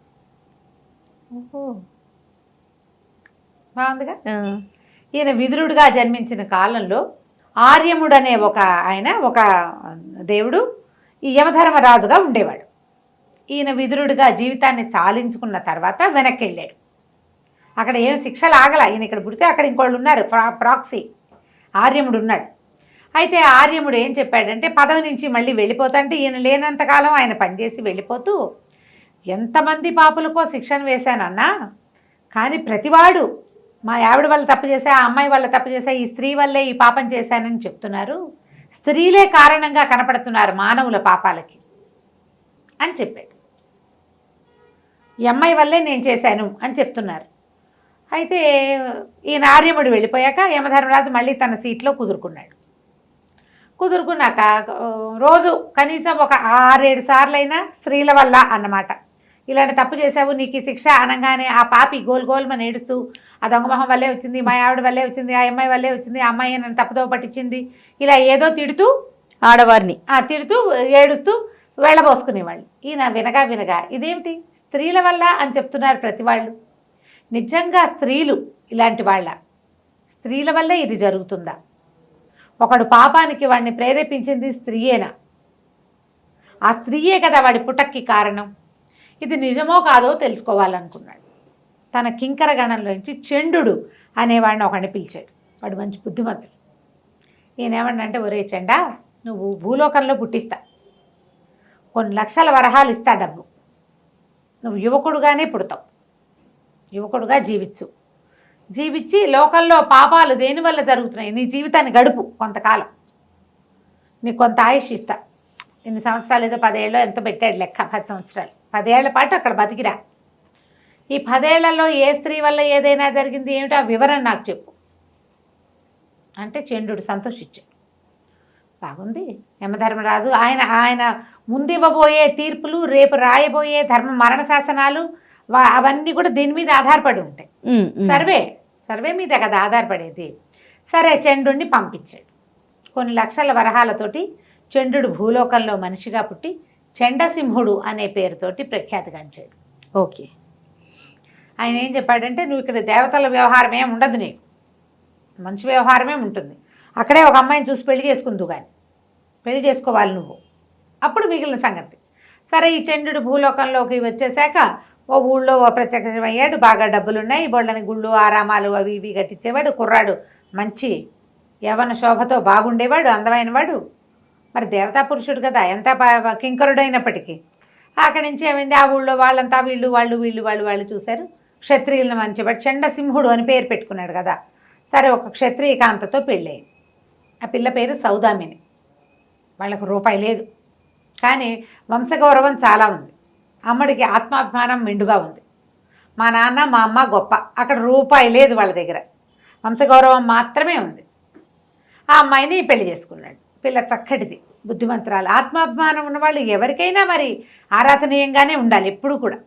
బాగుందిగా. ఈయన విదురుడుగా జన్మించిన కాలంలో ఆర్యముడు అనే ఒక దేవుడు ఈ యమధర్మరాజుగా ఉండేవాడు. ఈయన విదురుడిగా జీవితాన్ని చాలించుకున్న తర్వాత వెనక్కి వెళ్ళాడు. అక్కడ ఏం శిక్షలు ఆగల. ఈయన ఇక్కడ పుడితే అక్కడ ఇంకోళ్ళు ఉన్నారు, ప్రాక్సీ ఆర్యముడు ఉన్నాడు. అయితే ఆర్యముడు ఏం చెప్పాడంటే పదవి నుంచి మళ్ళీ వెళ్ళిపోతాంటే ఈయన లేనంతకాలం ఆయన పనిచేసి వెళ్ళిపోతూ ఎంతమంది పాపులకో శిక్షను వేశానన్నా, కానీ ప్రతివాడు మా ఆవిడ వల్ల తప్పు చేశా, ఆ అమ్మాయి వల్ల తప్పు చేశా, ఈ స్త్రీ వల్లే ఈ పాపం చేశానని చెప్తున్నారు, స్త్రీలే కారణంగా కనపడుతున్నారు మానవుల పాపాలకి అని చెప్పాడు. ఈ అమ్మాయి వల్లే నేను చేశాను అని చెప్తున్నారు. అయితే ఈయన ఆర్యముడు వెళ్ళిపోయాక యమధర్మరాజు మళ్ళీ తన సీట్లో కుదురుకున్నాక రోజు కనీసం ఒక 6-7 సార్లైనా స్త్రీల వల్ల అన్నమాట, ఇలాంటి తప్పు చేసావు నీకు శిక్ష అనగానే ఆ పాపి గోల్మని ఏడుస్తూ ఆ దొంగమొహం వల్లే వచ్చింది, మా ఆవిడ వల్లే వచ్చింది, ఆ అమ్మాయి వల్లే వచ్చింది, ఆ అమ్మాయి నన్ను తప్పుదో పట్టించింది, ఇలా ఏదో తిడుతూ ఆడవారిని తిడుతూ ఏడుస్తూ వెళ్ళబోసుకునేవాళ్ళు. ఈయన వినగా ఇదేమిటి స్త్రీల వల్ల అని చెప్తున్నారు ప్రతి వాళ్ళు, నిజంగా స్త్రీలు ఇలాంటి వాళ్ళ, స్త్రీల వల్లే ఇది జరుగుతుందా? ఒకడు పాపానికి వాడిని ప్రేరేపించింది స్త్రీయేనా? ఆ స్త్రీయే కదా వాడి పుటక్కి కారణం. ఇది నిజమో కాదో తెలుసుకోవాలనుకున్నాడు. తన కింకర గణంలోంచి చండు అనేవాడిని ఒకడిని పిలిచాడు. వాడు మంచి బుద్ధిమంతుడు. ఈయనేమన్నంటే, ఒరే చండా, నువ్వు భూలోకంలో పుట్టిస్తా, కొన్ని లక్షల వరహాలు ఇస్తా డబ్బు, నువ్వు యువకుడుగానే పుడతావు, యువకుడుగా జీవించి లోకంలో పాపాలు దేనివల్ల జరుగుతున్నాయి నీ జీవితాన్ని గడుపు కొంతకాలం, నీకు కొంత ఆయుష్ ఇస్తా, ఎన్ని సంవత్సరాలు, ఏదో 10 ఏళ్ళు ఎంతో పెట్టాడు లెక్క, 10 సంవత్సరాలు, 10 ఏళ్ల పాటు అక్కడ బతికిరా, ఈ 10 ఏళ్లలో ఏ స్త్రీ వల్ల ఏదైనా జరిగింది ఏమిటో ఆ వివరణ నాకు చెప్పు అంటే చండు సంతోషించాడు. బాగుంది. యమధర్మరాజు ఆయన ముందు ఇవ్వబోయే తీర్పులు, రేపు రాయబోయే ధర్మ మరణ శాసనాలు అవన్నీ కూడా దీని మీద ఆధారపడి ఉంటాయి. సర్వే మీద కదా ఆధారపడేది. సరే, చండుని పంపించాడు. కొన్ని లక్షల వరహాలతోటి చండు భూలోకంలో మనిషిగా పుట్టి చండసింహుడు అనే పేరుతోటి ప్రఖ్యాతిగాంచాడు. ఓకే. ఆయన ఏం చెప్పాడంటే, నువ్వు ఇక్కడ దేవతల వ్యవహారం ఏమి ఉండదు, నీకు మంచి వ్యవహారమే ఉంటుంది, అక్కడే ఒక అమ్మాయిని చూసి పెళ్లి చేసుకుందు, కానీ పెళ్లి చేసుకోవాలి నువ్వు, అప్పుడు మిగిలిన సంగతి. సరే, ఈ చండు భూలోకంలోకి వచ్చేసాక ఓ ఊళ్ళో ఓ ప్రత్యక్షమయ్యాడు. బాగా డబ్బులున్నాయి, బొళ్ళని గుళ్ళు ఆరామాలు అవి ఇవి కట్టించేవాడు. కుర్రాడు మంచి యవన శోభతో బాగుండేవాడు, అందమైన వాడు. మరి దేవతా పురుషుడు కదా, ఎంత కింకరుడైనప్పటికీ. అక్కడి నుంచి ఏమైంది, ఆ ఊళ్ళో వాళ్ళంతా వాళ్ళు చూశారు. క్షత్రియులను మంచివాడు, చండసింహుడు అని పేరు పెట్టుకున్నాడు కదా. సరే, ఒక క్షత్రియ కాంతతో పెళ్ళయింది. ఆ పిల్ల పేరు సౌదామిని. వాళ్ళకు రూపాయి లేదు, కానీ వంశగౌరవం చాలా ఉంది. అమ్మడికి ఆత్మాభిమానం మెండుగా ఉంది. మా నాన్న మా అమ్మ గొప్ప, అక్కడ రూపాయి లేదు వాళ్ళ దగ్గర, వంశగౌరవం మాత్రమే ఉంది. ఆ అమ్మాయిని పెళ్లి చేసుకున్నాడు. పిల్ల చక్కటిది, బుద్ధిమంతురాలు, ఆత్మాభిమానం ఉన్నవాళ్ళు ఎవరికైనా మరి ఆరాధనీయంగానే ఉండాలి, ఎప్పుడూ కూడా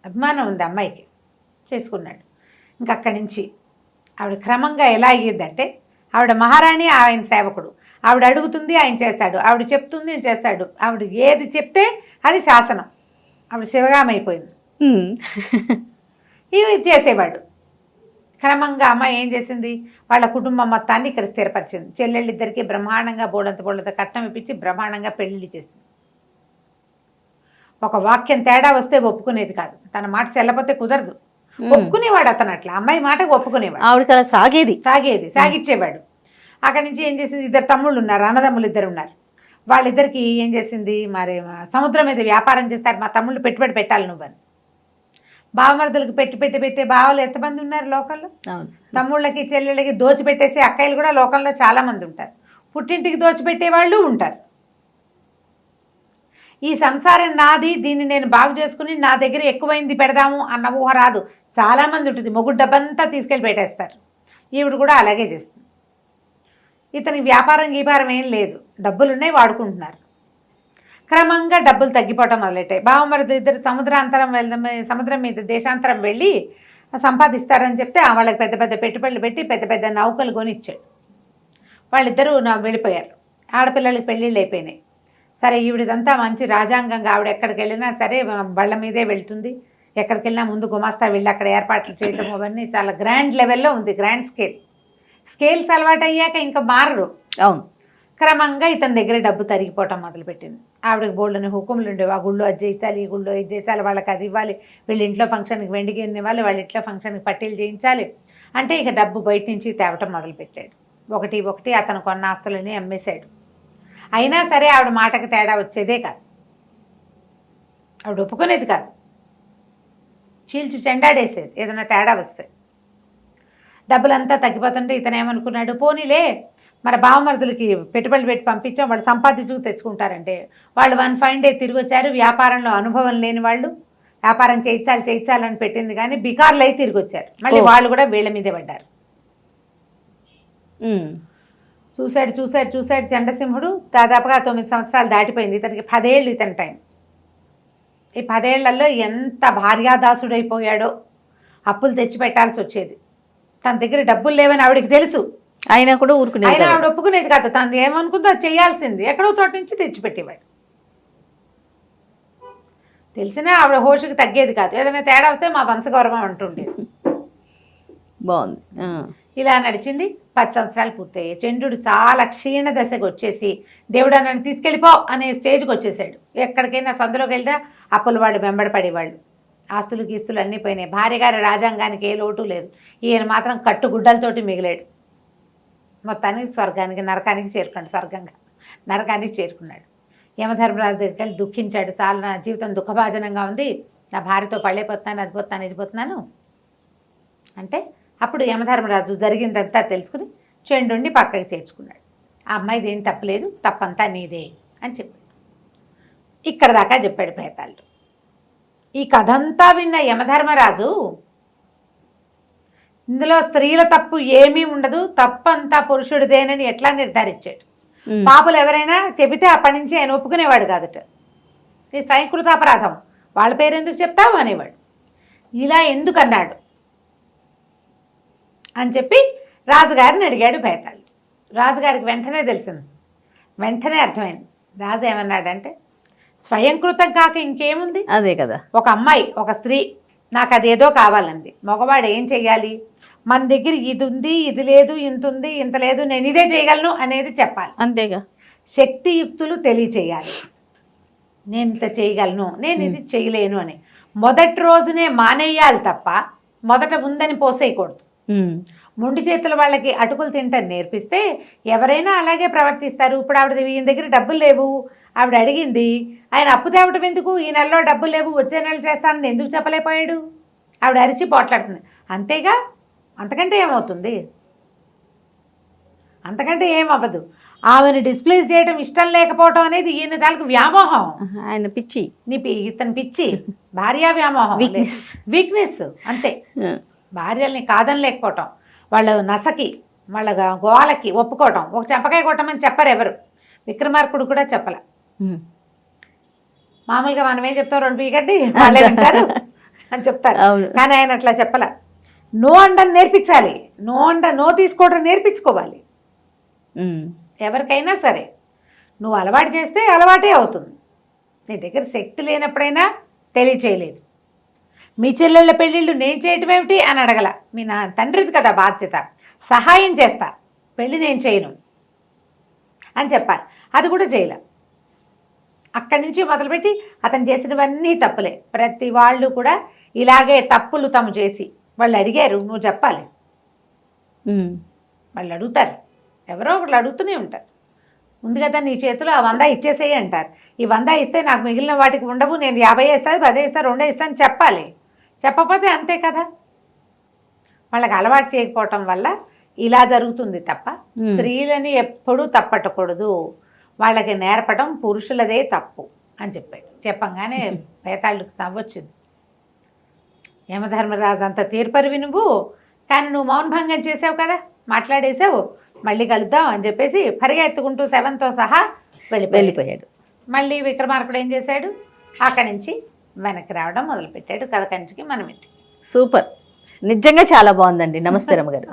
అభిమానం ఉంది అమ్మాయికి. చేసుకున్నాడు. ఇంకక్కడి నుంచి ఆవిడ క్రమంగా ఎలా అయ్యిందంటే, ఆవిడ మహారాణి, ఆయన సేవకుడు. ఆవిడ అడుగుతుంది, ఆయన చేస్తాడు, ఆవిడ చెప్తుంది, ఆయన చేస్తాడు. ఆవిడ ఏది చెప్తే అది శాసనం. ఆవిడ శివగామైపోయింది. ఇవి చేసేవాడు. క్రమంగా అమ్మాయి ఏం చేసింది, వాళ్ళ కుటుంబం మొత్తాన్ని ఇక్కడ స్థిరపరిచింది. చెల్లెళ్ళిద్దరికీ బ్రహ్మాండంగా బోడంత కట్నం ఇప్పించి బ్రహ్మాండంగా పెళ్లి చేసింది. ఒక వాక్యం తేడా వస్తే ఒప్పుకునేది కాదు, తన మాట చెల్లపోతే కుదరదు. ఒప్పుకునేవాడు అతను, అట్లా అమ్మాయి మాటకు ఒప్పుకునేవాడు. ఆవిడకి అలా సాగిచ్చేవాడు. అక్కడి నుంచి ఏం చేసింది, 2 తమ్ముళ్ళు ఉన్నారు, అన్నదమ్ములు 2 ఉన్నారు. వాళ్ళిద్దరికి ఏం చేసింది, మరి సముద్రం మీద వ్యాపారం చేస్తారు, మా తమ్ముళ్ళు పెట్టుబడి పెట్టాలి నువ్వని. బావమరుదులకు పెట్టి బావలు ఎంతమంది ఉన్నారు లోకంలో, తమ్ముళ్ళకి చెల్లెళ్ళకి దోచిపెట్టేసి అక్కయ్యలు కూడా లోకంలో చాలా మంది ఉంటారు. పుట్టింటికి దోచిపెట్టే వాళ్ళు ఉంటారు. ఈ సంసారం నాది, దీన్ని నేను బాగు చేసుకుని నా దగ్గర ఎక్కువైంది పెడదాము అన్న ఊహ రాదు. చాలామంది ఉంటుంది, మొగుడు డబ్బంతా తీసుకెళ్ళి పెట్టేస్తారు. ఈవిడ కూడా అలాగే చేస్తుంది. ఇతనికి వ్యాపారం ఏం లేదు, డబ్బులున్నాయి, వాడుకుంటున్నారు. క్రమంగా డబ్బులు తగ్గిపోవటం మొదలెట్టాయి. బావమరుదు ఇద్దరు సముద్రం మీద దేశాంతరం వెళ్ళి సంపాదిస్తారని చెప్తే వాళ్ళకి పెద్ద పెద్ద పెట్టుబడులు పెట్టి పెద్ద పెద్ద నౌకలు కొనిచ్చాడు. వాళ్ళిద్దరూ వెళ్ళిపోయారు. ఆడపిల్లలకి పెళ్ళిళ్ళు అయిపోయినాయి. సరే ఈవిడిదంతా మంచి రాజాంగంగా ఆవిడ ఎక్కడికి వెళ్ళినా సరే బళ్ళ మీదే వెళ్తుంది. ఎక్కడికి వెళ్ళినా ముందు గుమాస్తా వెళ్ళి అక్కడ ఏర్పాట్లు చేయడం అవన్నీ చాలా గ్రాండ్ లెవెల్లో ఉంది, గ్రాండ్ స్కేల్స్ అలవాటు అయ్యాక ఇంకా మారరు. అవును. క్రమంగా ఇతని దగ్గర డబ్బు తరిగిపోవటం మొదలుపెట్టింది. ఆవిడకి బోల్డని హుకుములు ఉండేవి. ఆ గుళ్ళో అది చేయించాలి, ఈ గుళ్ళో ఇది చేయించాలి, వాళ్ళకి అది ఇవ్వాలి, వీళ్ళ ఇంట్లో ఫంక్షన్కి వెండికి ఇవ్వాలి, వాళ్ళ ఇంట్లో ఫంక్షన్కి పట్టీలు చేయించాలి అంటే ఇక డబ్బు బయట నుంచి తేవటం మొదలుపెట్టాడు. ఒకటి అతను కొన్న ఆస్తులని అమ్మేశాడు. అయినా సరే ఆవిడ మాటకి తేడా వచ్చేదే కాదు, ఆవిడ ఒప్పుకునేది కాదు, చీల్చి చెండాడేసేది ఏదైనా తేడా వస్తే. డబ్బులంతా తగ్గిపోతుంటే ఇతను ఏమనుకున్నాడు, పోనీలే మన బావమరుదులకి పెట్టుబడులు పెట్టి పంపించాం, వాళ్ళు సంపాదించుకు తెచ్చుకుంటారంటే వాళ్ళు వన్ ఫైన్ డే తిరిగి వచ్చారు. వ్యాపారంలో అనుభవం లేని వాళ్ళు, వ్యాపారం చేయించాలని పెట్టింది కానీ బికార్లు అయి తిరిగి వచ్చారు. మళ్ళీ వాళ్ళు కూడా వీళ్ళ మీదే పడ్డారు. చూశాడు చండసింహుడు. దాదాపుగా 9 సంవత్సరాలు దాటిపోయింది. ఇతనికి 10 ఏళ్ళు ఇతని టైం. ఈ 10 ఏళ్లలో ఎంత భార్యాదాసుడైపోయాడో. అప్పులు తెచ్చి పెట్టాల్సి వచ్చేది. తన దగ్గర డబ్బులు లేవని ఆవిడకి తెలుసు, అయినా కూడా ఊరుకునేది. ఆవిడ ఒప్పుకునేది కాదు. తను ఏమనుకుందో అది చేయాల్సింది. ఎక్కడో చోట నుంచి తెచ్చిపెట్టేవాడు. తెలిసినా ఆవిడ హోషుకి తగ్గేది కాదు. ఏదైనా తేడా వస్తే మా వంశగౌరవం అంటుండేది. బాగుంది. ఇలా నడిచింది. 10 సంవత్సరాలు పూర్తయ్యాయి. చంద్రుడు చాలా క్షీణ దశకు వచ్చేసి దేవుడా నన్ను తీసుకెళ్ళిపో అనే స్టేజ్కి వచ్చేసాడు. ఎక్కడికైనా సందులోకి వెళ్తే అప్పులు వాళ్ళు వెంబడపడేవాళ్ళు. ఆస్తులు గీస్తులు అన్నీ పోయినాయి. భార్య గారి రాజాంగానికి ఏ లోటు లేదు. ఈయన మాత్రం కట్టుగుడ్డలతోటి మిగిలాడు. మొత్తానికి నరకానికి చేరుకున్నాడు. యమధర్మరాజు దగ్గరికి వెళ్ళి దుఃఖించాడు. చాలా నా జీవితం దుఃఖభాజనంగా ఉంది, నా భార్యతో పళ్ళైపోతున్నాను, అది పోతున్నాను, ఇది పోతున్నాను అంటే అప్పుడు యమధర్మరాజు జరిగిందంతా తెలుసుకుని చండుని పక్కకి చేర్చుకున్నాడు. ఆ అమ్మాయిది ఏం తప్పలేదు, తప్పంతా నీదే అని చెప్పాడు. ఇక్కడ దాకా చెప్పాడు భేతాళుడు. ఈ కథంతా విన్న యమధర్మరాజు ఇందులో స్త్రీల తప్పు ఏమీ ఉండదు, తప్పంతా పురుషుడిదేనని ఎట్లా నిర్ధారించాడు. పాపులు ఎవరైనా చెబితే అప్పటి నుంచి ఆయన ఒప్పుకునేవాడు కాదట. ఇది స్వయంకృత అపరాధం, వాళ్ళ పేరు ఎందుకు చెప్తావు అనేవాడు. ఇలా ఎందుకు అన్నాడు అని చెప్పి రాజుగారిని అడిగాడు భేతాళుడు. రాజుగారికి వెంటనే తెలిసింది, వెంటనే అర్థమైంది. రాజు ఏమన్నాడంటే, స్వయంకృతం కాక ఇంకేముంది, అదే కదా, ఒక అమ్మాయి, ఒక స్త్రీ నాకు అదేదో కావాలంది. మగవాడు ఏం చెయ్యాలి, మన దగ్గర ఇది ఉంది, ఇది లేదు, ఇంత ఉంది, ఇంత లేదు, నేను ఇదే చేయగలను అనేది చెప్పాలి. అంతేగా, శక్తియుక్తులు తెలియచేయాలి. నేను ఇంత చేయగలను, నేను ఇది చేయలేను అని మొదటి రోజునే మానేయాలి తప్ప మొదట ఉందని పోసేయకూడదు. మొండి చేతుల వాళ్ళకి అటుకులు తింటారు నేర్పిస్తే ఎవరైనా అలాగే ప్రవర్తిస్తారు. ఇప్పుడు ఆవిడ ఈయన దగ్గర డబ్బులు లేవు, ఆవిడ అడిగింది, ఆయన అప్పు తేవటం ఎందుకు, ఈ నెలలో డబ్బులు లేవు, వచ్చే నెల చేస్తానని ఎందుకు చెప్పలేకపోయాడు. ఆవిడ అరిచి పోట్లాడుతుంది. అంతేగా, అంతకంటే ఏమవుతుంది, అంతకంటే ఏమవ్వదు. ఆమెను డిస్ప్లేస్ చేయడం ఇష్టం లేకపోవటం అనేది ఈయన తాలూకు వ్యామోహం, ఆయన పిచ్చి, ఇతని పిచ్చి, భార్య వ్యామోహం, వీక్నెస్ అంతే. భార్యల్ని కాదని లేకపోవటం, వాళ్ళ నసకి, వాళ్ళ గోలకి ఒప్పుకోవటం. ఒక చెంపకాయ కొట్టమని చెప్పరు ఎవరు, విక్రమార్కుడు కూడా చెప్పలే. మామూలుగా మనం ఏం చెప్తాం, 2 పీగడ్డి వాళ్ళే వింటారు అని చెప్తారు, కానీ ఆయన అట్లా చెప్పలే. నో అండని నేర్పించాలి, నో తీసుకోవడం నేర్పించుకోవాలి. ఎవరికైనా సరే నువ్వు అలవాటు చేస్తే అలవాటే అవుతుంది. నీ దగ్గర శక్తి లేనప్పుడైనా తెలియచేయలేదు. మీ చెల్లెళ్ళ పెళ్ళిళ్ళు నేను చేయటం ఏమిటి అని అడగల. మీ నా తండ్రిది కదా బాధ్యత, సహాయం చేస్తా, పెళ్ళి నేను చేయను అని చెప్పాలి. అది కూడా చేయలే. అక్కడి నుంచి మొదలుపెట్టి అతను చేసినవన్నీ తప్పులే. ప్రతి వాళ్ళు కూడా ఇలాగే తప్పులు తమ చేసి వాళ్ళు అడిగారు, నువ్వు చెప్పాలి. వాళ్ళు అడుగుతారు, ఎవరో ఒకళ్ళు అడుగుతూనే ఉంటారు. ఉంది కదా నీ చేతిలో ఆ 100 ఇచ్చేసేయి అంటారు. ఈ 100 ఇస్తే నాకు మిగిలిన వాటికి ఉండవు, నేను 50 ఇస్తాను, 10 ఇస్తాను, 2 ఇస్తాను చెప్పాలి. చెప్పకపోతే అంతే కదా. వాళ్ళకి అలవాటు చేయకపోవటం వల్ల ఇలా జరుగుతుంది తప్ప స్త్రీలని ఎప్పుడూ తప్పట్టకూడదు, వాళ్ళకి నేర్పడం పురుషులదే తప్పు అని చెప్పాడు. చెప్పంగానే భేతాళుడికి నవ్వొచ్చింది. యమధర్మరాజు అంత తీర్పరివి నువ్వు, కానీ నువ్వు మౌనభంగం చేసావు కదా, మాట్లాడేసావు, మళ్ళీ కలుద్దాం అని చెప్పేసి పరిగెత్తుకుంటూ శవంతో సహా వెళ్ళిపోయాడు. మళ్ళీ విక్రమార్కుడు ఏం చేశాడు, అక్కడి నుంచి వెనక్కి రావడం మొదలుపెట్టాడు. కథ కంచికి మనం ఇంటి. సూపర్. నిజంగా చాలా బాగుందండి. నమస్తే రమ్మగారు.